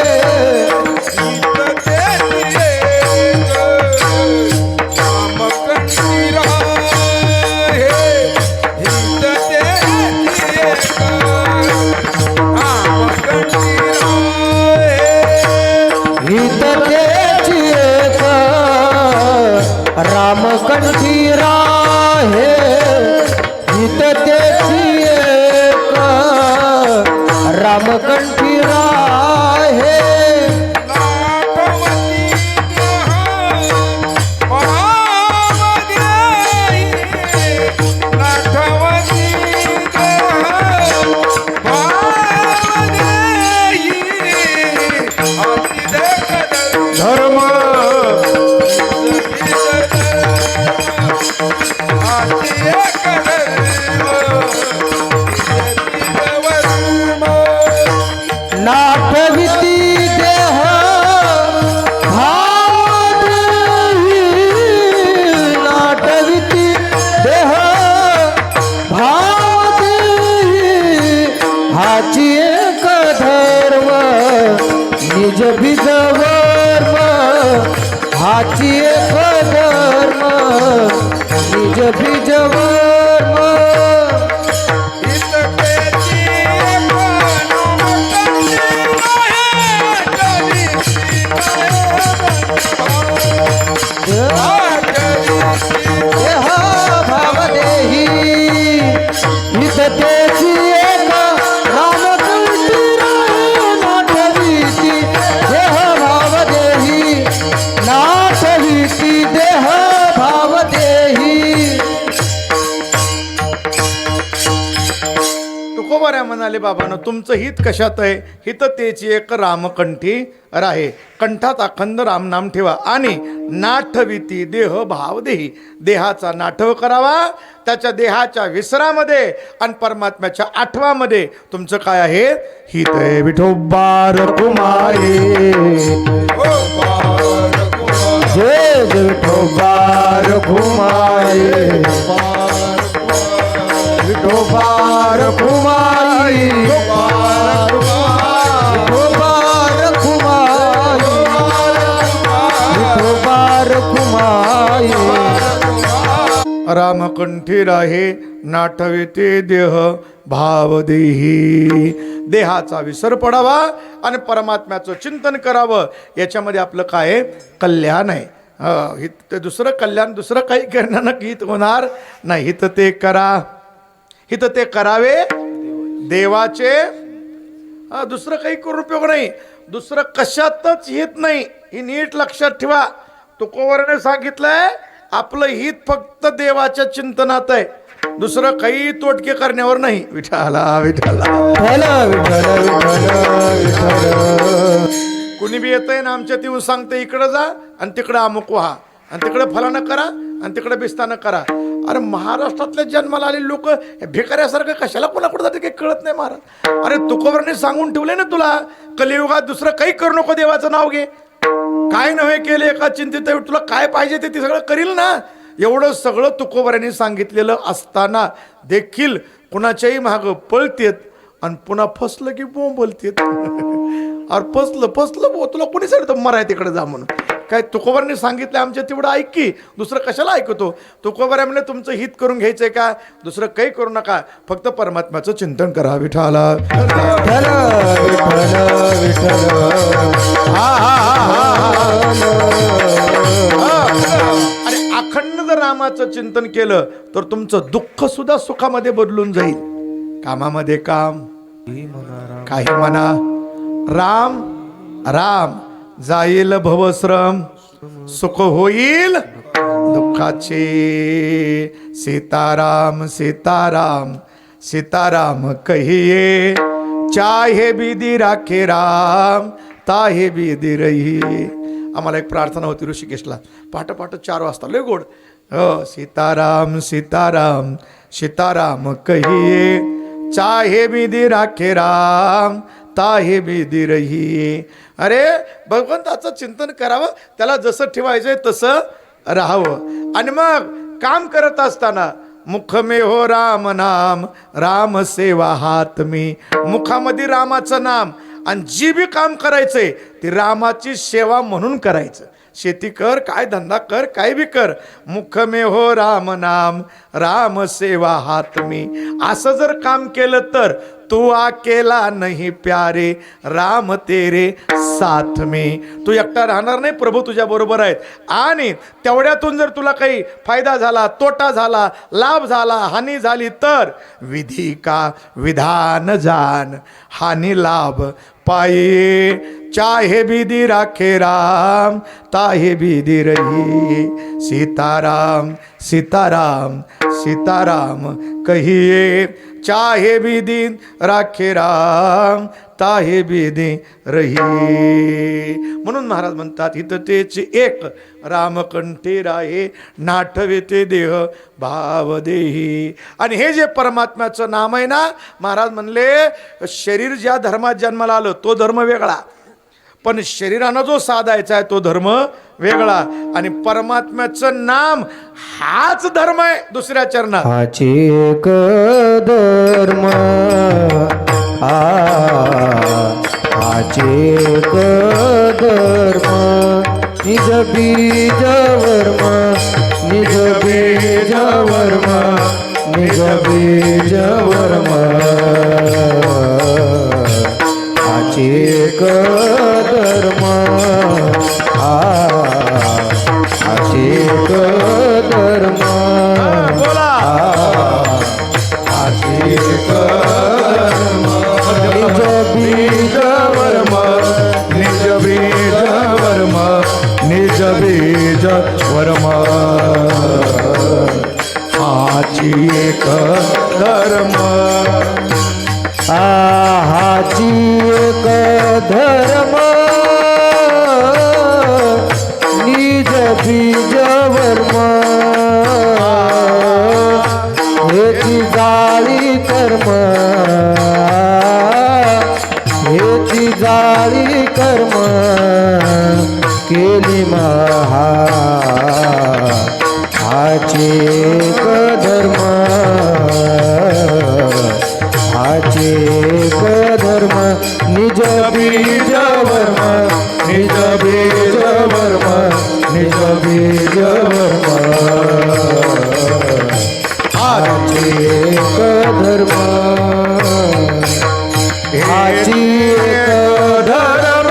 हित त्याची एक रामकंठी राहे हित त्याची एक रामकंठी राहे धर्म नाठविती देह भाव देही नाठविती देह भाव देही हाची एक धर्म निज बीजवर्म हाची एक धर्म निज बीजवर्म हित त्याची एक नामकंठी राहे म्हणाले बाबांनो तुमचं हित कशात आहे? हित तेची एक रामकंठी राहे, कंठात अखंड रामनाम ठेवा आणि नाठविती देह भाव देही, देहाचा नाठव करावा, त्याच्या देहाच्या विसरामध्ये आणि परमात्म्याच्या आठवामध्ये तुमचं काय आहे? हित आहे. विठोबार कुमारी जय जय विठोबार घुमाई, विठोबार घुमाई, विठोबार घुमाई, विठोबार घुमाई. रामकंठी राहे नाठविते देह भाव देही, देहाचा विसर पडावा आणि परमात्म्याचं चिंतन करावं. याच्यामध्ये आपलं काय कल्याण आहे. हित ते दुसरं कल्याण दुसरं काही करण्यानं हित होणार नाही. हित ते करा, हित ते करावे देवाचे. दुसरं काही करून उपयोग नाही, दुसरं कशातच हित नाही. ही नीट लक्षात ठेवा. तुकोबराने सांगितलंय आपलं हित फक्त देवाच्या चिंतनात आहे, दुसरं काही तोटके करण्यावर नाही. विठाला विठाला विठ्ठल विठ्ठल विठ्ठल विठ्ठल. कुणी बी येतंय ना आमच्या येऊन सांगते इकडं जा आणि तिकडं अमुक व्हा आणि तिकडं फलानं करा आणि तिकडं बिस्तानं करा. अरे महाराष्ट्रातल्या जन्माला आलेले लोक भिकाऱ्यासारखं कशाला कोणाकडे जाते काही कळत नाही महाराज. अरे तुकोबराने सांगून ठेवले ना तुला कलियुगात दुसरं काही करू नको, देवाचं नाव घे. काय नव्हे केले एका चिंतित, तुला काय पाहिजे ते सगळं करील ना. एवढं सगळं तुकोबराने सांगितलेलं असताना देखील कुणाच्याही मागं पळतेत आणि पुन्हा फसलं की बोंबलतेत. अरे फसलं बो, तुला कोणी सांगितलं मराय तिकडे जा म्हणून? काय तुकोबराने सांगितलं आमच्या तेवढं ऐक की, दुसरं कशाला ऐकतो? तुकोबरा म्हणले तुमचं हित करून घ्यायचंय का, दुसरं काही करू नका, फक्त परमात्म्याचं चिंतन करा. विठाला विठ्ठल विठ्ठल विठ्ठल. आणि अखंड जर रामाचं चिंतन केलं तर तुमचं दुःख सुद्धा सुखामध्ये बदलून जाईल. कामामध्ये काम, काही म्हणा, राम राम जाईल भवश्रम, सुख होईल दुःखाचे. सीताराम सीताराम सीताराम कहिए, चाहे बिदी राखे राम, ताहे बिदी रही. आम्हाला एक प्रार्थना होती ऋषिकेशला, पहाटे 4 वाजता, लय गोड. सीताराम सीताराम सीताराम कहिए, चाहे बिदी राखे राम, ताहे बिदी रही. अरे भगवंताचं चिंतन करावं, त्याला जसं ठेवायचंय तसं राहावं. आणि मग काम करत असताना मुख में हो राम नाम, राम सेवा हात मी. मुखामध्ये रामाचं नाम आणि जी बी काम करायचंय ती रामाची सेवा म्हणून करायचं. शेती कर, काय धंदा कर, काय बी कर, मुख में हो राम नाम, राम सेवा हात मी. असं जर काम केलं तर तू अकेला नहीं प्यारे, राम तेरे साथ में. तू एकटा राहणार नाही, प्रभू तुझ्या बरोबर आहेत. आणि तेवढ्यातून जर तुला काही फायदा झाला, तोटा झाला, लाभ झाला, हानी झाली तर विधी का विधान जान, हानी लाभ पाये. चाहे बिदी राखे राम, ताहे बिदी रही. सीताराम सीताराम सीताराम कहिए, चाहे बिदी राखे राम, ताहे बिदी रही. म्हणून महाराज म्हणतात हित तेची एक, रामकंठी राहे नाठविते देह भाव देही. आणि हे जे परमात्म्याचं नाम आहे ना, महाराज म्हणले शरीर ज्या धर्मात जन्माला आलं तो धर्म वेगळा, पण शरीरानं जो साधायचा आहे तो धर्म वेगळा. आणि परमात्म्याचं नाम हाच धर्म आहे दुसऱ्या चरणात. हाची एक धर्म, हाची एक धर्म, निज बीज वर्म, निज बीज वर्म, निज बीज वर्म. हाची एक धर्म, हाची एक धर्म. बोला हाची एक धर्म, निज बीज वर्म, निज बीज वर्म, निज बीज वर्म. हाची एक धर्म. हाची एक धर्म निज बीज वर्म हेची जाळी कर्म हेची जाळी कर्म केली महा हाचे एक धर्म हाचे एक धर्म निज बीज वर्म निज बीज वर्म निज बीज वर्म हाचे एक धर्म हाची एक धर्म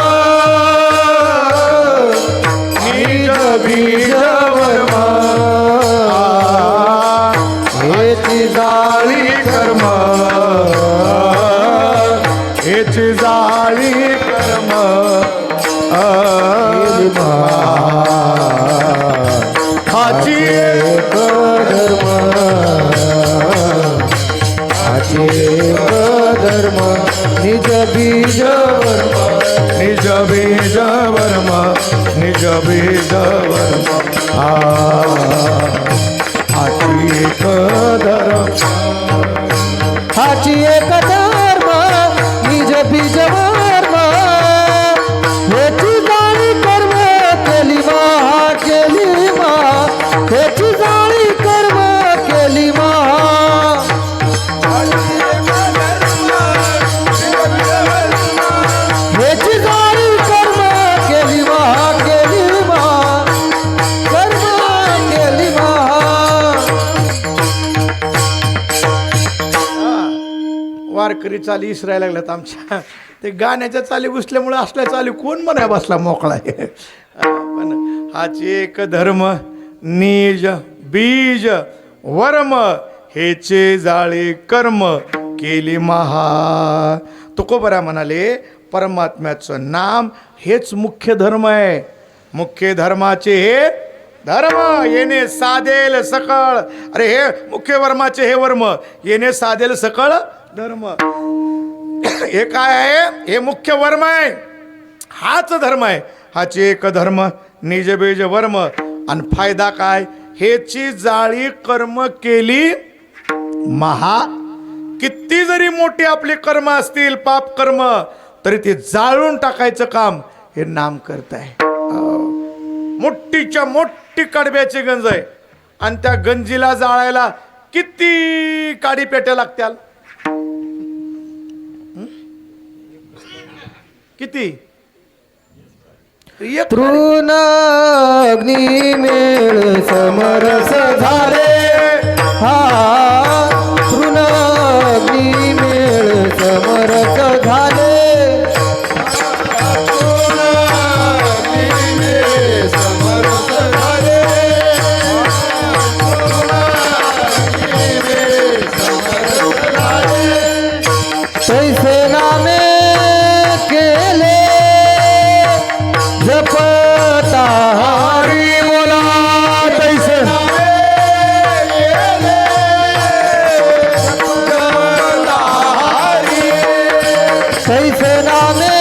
निज बीज वर्म हेची जाळी कर्म हेची जाळी कर्म हाची एक धर्म हाची एक धर्म निज बीज वर्म निज बीज वर्म निज बीज वर्म हाची एक धर्म हाची एक धर्म निज बीज वर्म हेची जाळी कर्म केली महा केली महा हेची जाळी कर्म केली महा हेची जाळी कर्म केली महा केली महा कर्म केली महा वारकरी चाली इसरायला लागल्यात आमच्या ते गाण्याच्या चाली घुसल्यामुळे असल्या चाली कोण म्हणाय बसला मोकळा आहे पण हाची एक धर्म निज बीज वर्म हेचे जाळे कर्म केली महा. तुकोबरा म्हणाले परमात्म्याचं नाम हेच मुख्य धर्म आहे. मुख्य धर्माचे हे धर्म येणे साधेल सकळ. अरे हे मुख्य वर्माचे हे वर्म येणे साधेल सकळ धर्म. हे काय आहे? हे मुख्य वर्म आहे. हाच धर्म आहे. हाची एक धर्म निजबीज वर्म. आणि फायदा काय? हेची जाळी कर्म केली महा. किती जरी मोठी आपली कर्म असतील पाप कर्म तरी ते जाळून टाकायचं काम हे नाम करत आहे. मोठीच्या मोठी कडब्याची गंज आहे आणि त्या गंजीला जाळायला किती काडी पेट्या लागत्याल? किती? एक तृण अग्नी मेळ समरस झाले. हा तृण अग्नी मेळ समरस झाले. तैसे नामे केले जपता हरी बोला. तैसे तैसे नामे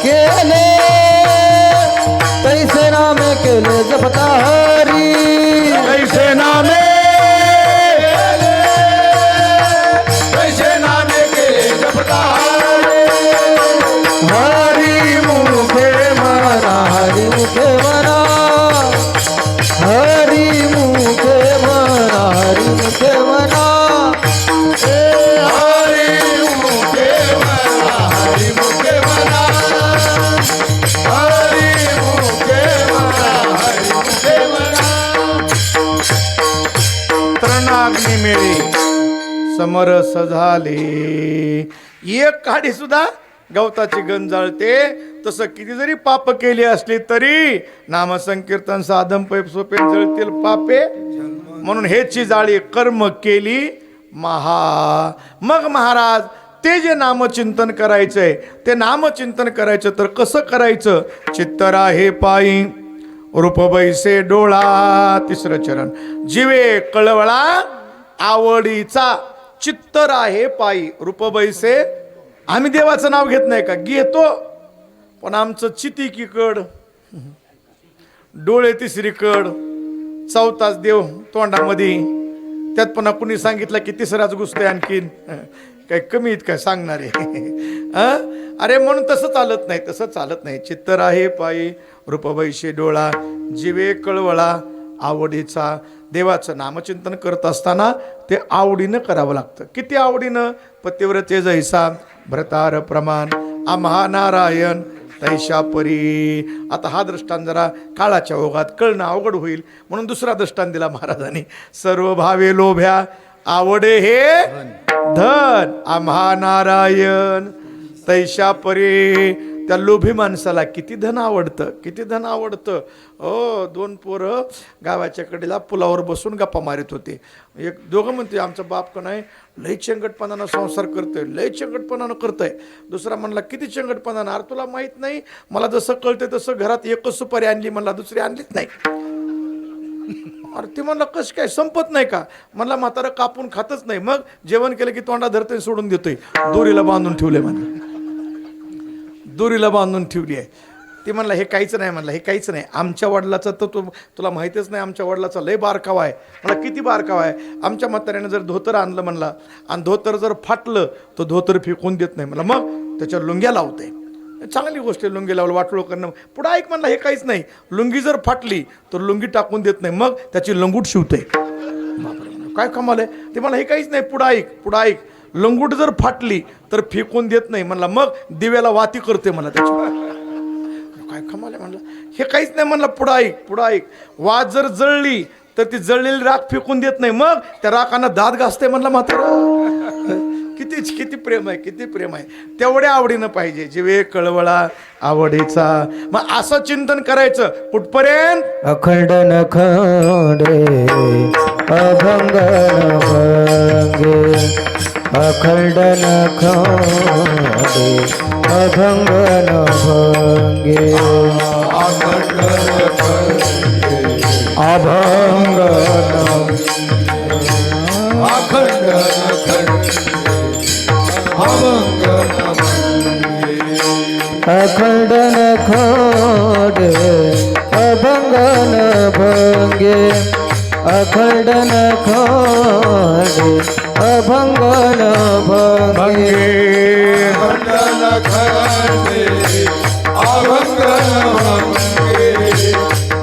केले तैसे नामे केले जपता हरी. ऐसे नामे हरी मुखे मना हरी मुखे मना हरी मुखे मना हरी मुखे मना हरी मुखे मना हरी मुखे मना हरी मुखे मना हरी मुखे मना. तृणाग्नी मेळी समरस झाले. एक काडी सुद्धा गवताची गंज जाळते. तसं किती जरी पाप केली असली तरी नामसंकीर्तन साधन पैप सोपे जळतील पापे. म्हणून हेची जाळी कर्म केली महा. मग महाराज ते जे नामचिंतन करायचंय ते नामचिंतन करायचं तर कसं करायचं? चित्तरा हे पायी रूप बैसे डोळा. तिसरं चरण. जिवे कळवळा आवडीचा चित्तर आहे पायी रूप बैसे. आम्ही देवाचं नाव घेत नाही का? घेतो, पण आमचं चिती एकीकड, डोळे तिसरीकड, चौथाच देव तोंडामध्ये. त्यात पुन्हा कुणी सांगितलं की तिसराच घुसतंय आणखीन. काय कमी आहेत काय सांगणारे? अरे म्हणून तसं चालत नाही, तसं चालत नाही. चित्तर आहे पायी रूप बैसे डोळा, जीवे कळवळा आवडीचा. देवाचं नामचिंतन करत असताना ते आवडीनं करावं लागतं. किती आवडीनं? पतिव्रते जैसा भ्रतार प्रमाण आम्हा नारायण तैशा परी. आता हा दृष्टांत जरा काळाच्या ओघात कळणं अवघड होईल म्हणून दुसरा दृष्टांत दिला महाराजांनी. सर्व भावे लोभ्या आवडे हे धन आम्हा नारायण तैशा परी. त्या लोभी माणसाला किती धन आवडतं, किती धन आवडतं. हो, 2 पोरं गावाच्या कडेला पुलावर बसून गप्पा मारित होते. दोघं म्हणते आमचा बाप का नाही लय चंगटपणानं संसार करतोय, लय चंगटपणानं करतोय. दुसरा म्हणला किती चंगटपणानं? अरे तुला माहीत नाही, मला जसं कळतंय तसं घरात एकच सुपारी आणली, म्हणला दुसरी आणलीच नाही. अरे ते म्हणलं कसं काय, संपत नाही का? म्हणला म्हातारं कापून खातच नाही, मग जेवण केलं की तोंडा धरतोय सोडून देतोय. दोरीला बांधून ठेवले म्हणलं, दोरीला बांधून ठेवली आहे. ती म्हणला हे काहीच नाही, म्हणला हे काहीच नाही. आमच्या वडिलाचा तर तुला माहितीच नाही, आमच्या वडिलाचा लय बारकावा आहे. मला किती बारकावा आहे? आमच्या म्हाताऱ्याने जर धोतर आणलं म्हणला आणि धोतर जर फाटलं तर धोतर फेकून देत नाही म्हणला, मग त्याच्या लुंग्या लावते. चांगली गोष्ट आहे लुंगी लावलं, वाटोळ करणं. पुढं ऐक म्हणला हे काहीच नाही, लुंगी जर फाटली तर लुंगी टाकून देत नाही, मग त्याची लंगूट शिवते. काय कमाल आहे? ते मला हे काहीच नाही. पुढं ऐक, पुढं ऐक, लंगूट जर फाटली तर फेकून देत नाही म्हणला, मग दिव्याला वाती करते मला त्याची. काय कमाल आहे म्हणलं, हे काहीच नाही म्हणलं. पुढं ऐक, पुढं ऐक, वात जर जळली तर ती जळलेली राख फेकून देत नाही, मग त्या राखांना दात घासते म्हणलं. म्हातारा किती किती प्रेम आहे, किती प्रेम आहे. तेवढ्या आवडीनं पाहिजे, जीवे कळवळा आवडीचा. मग असं चिंतन करायचं कुठपर्यंत? अखंड नखंडे अभंग नभंगे, अखंड नखंडे अभंग नभंगे, अभंग अखंड अखंड नखंडे अभंग नभंगे, अखंड नखंडे अभंग नभंगे,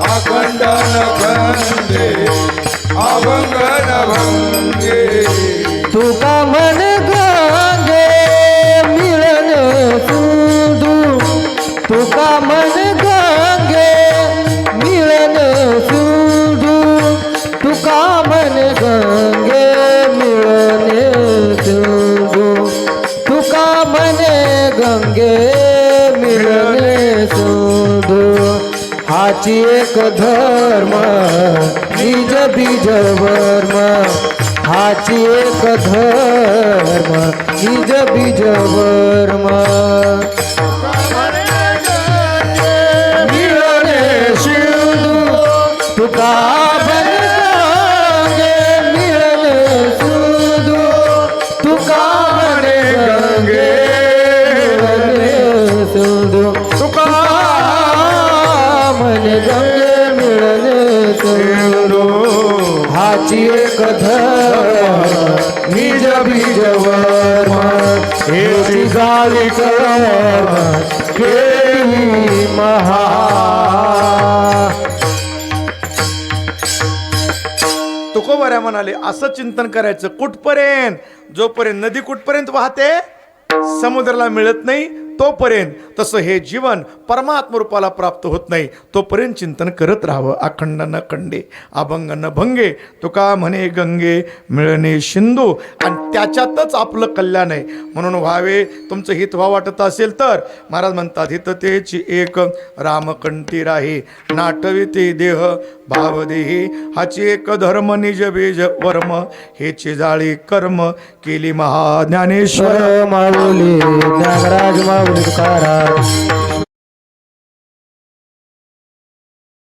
अखंड नखंडे अभंग नभंगे. तुका मन गंगे मिळन सिंधू, तुका मन गंगे मिळन सिंधू, तुका मन गंगे मिळन सिंधू, तुका मन गंगे मिळन सिंधू. हाची एक धर्म निज बीज वर्म, हाची एक धर्म निज बीज वर्म. मिळणे सिंधू तुका मन गंगे मिळणे सिंधू, तुका मन गंगे मिळणे सिंधू, तुका मन गंगे मिळणे सिंधू. हाची एक धर्म निज बीज वर्म, हेची गावी कर्म केली महा. तुकोबऱ्या म्हणाले असं चिंतन करायचं कुठपर्यंत? जोपर्यंत नदी कुठपर्यंत वाहते समुद्राला मिळत नाही तोपर्यंत. तसं हे जीवन परमात्म रूपाला प्राप्त होत नाही तोपर्यंत चिंतन करत राहावं. अखंड न खंडे अभंग न भंगे, तुका म्हणे गंगे मिळणे सिंधू. आणि त्याच्यातच आपलं कल्याण आहे. म्हणून व्हावे तुमचं हित व्हावं वाटत असेल तर महाराज म्हणतात हित तेची एक रामकंठी राही, नाटविते देह भावदेही, हाची एक धर्म निज बीज वर्म, हेची जाळी कर्म केली महाज्ञानेश्वर. माऊली ज्ञानराज माऊली तुकाराम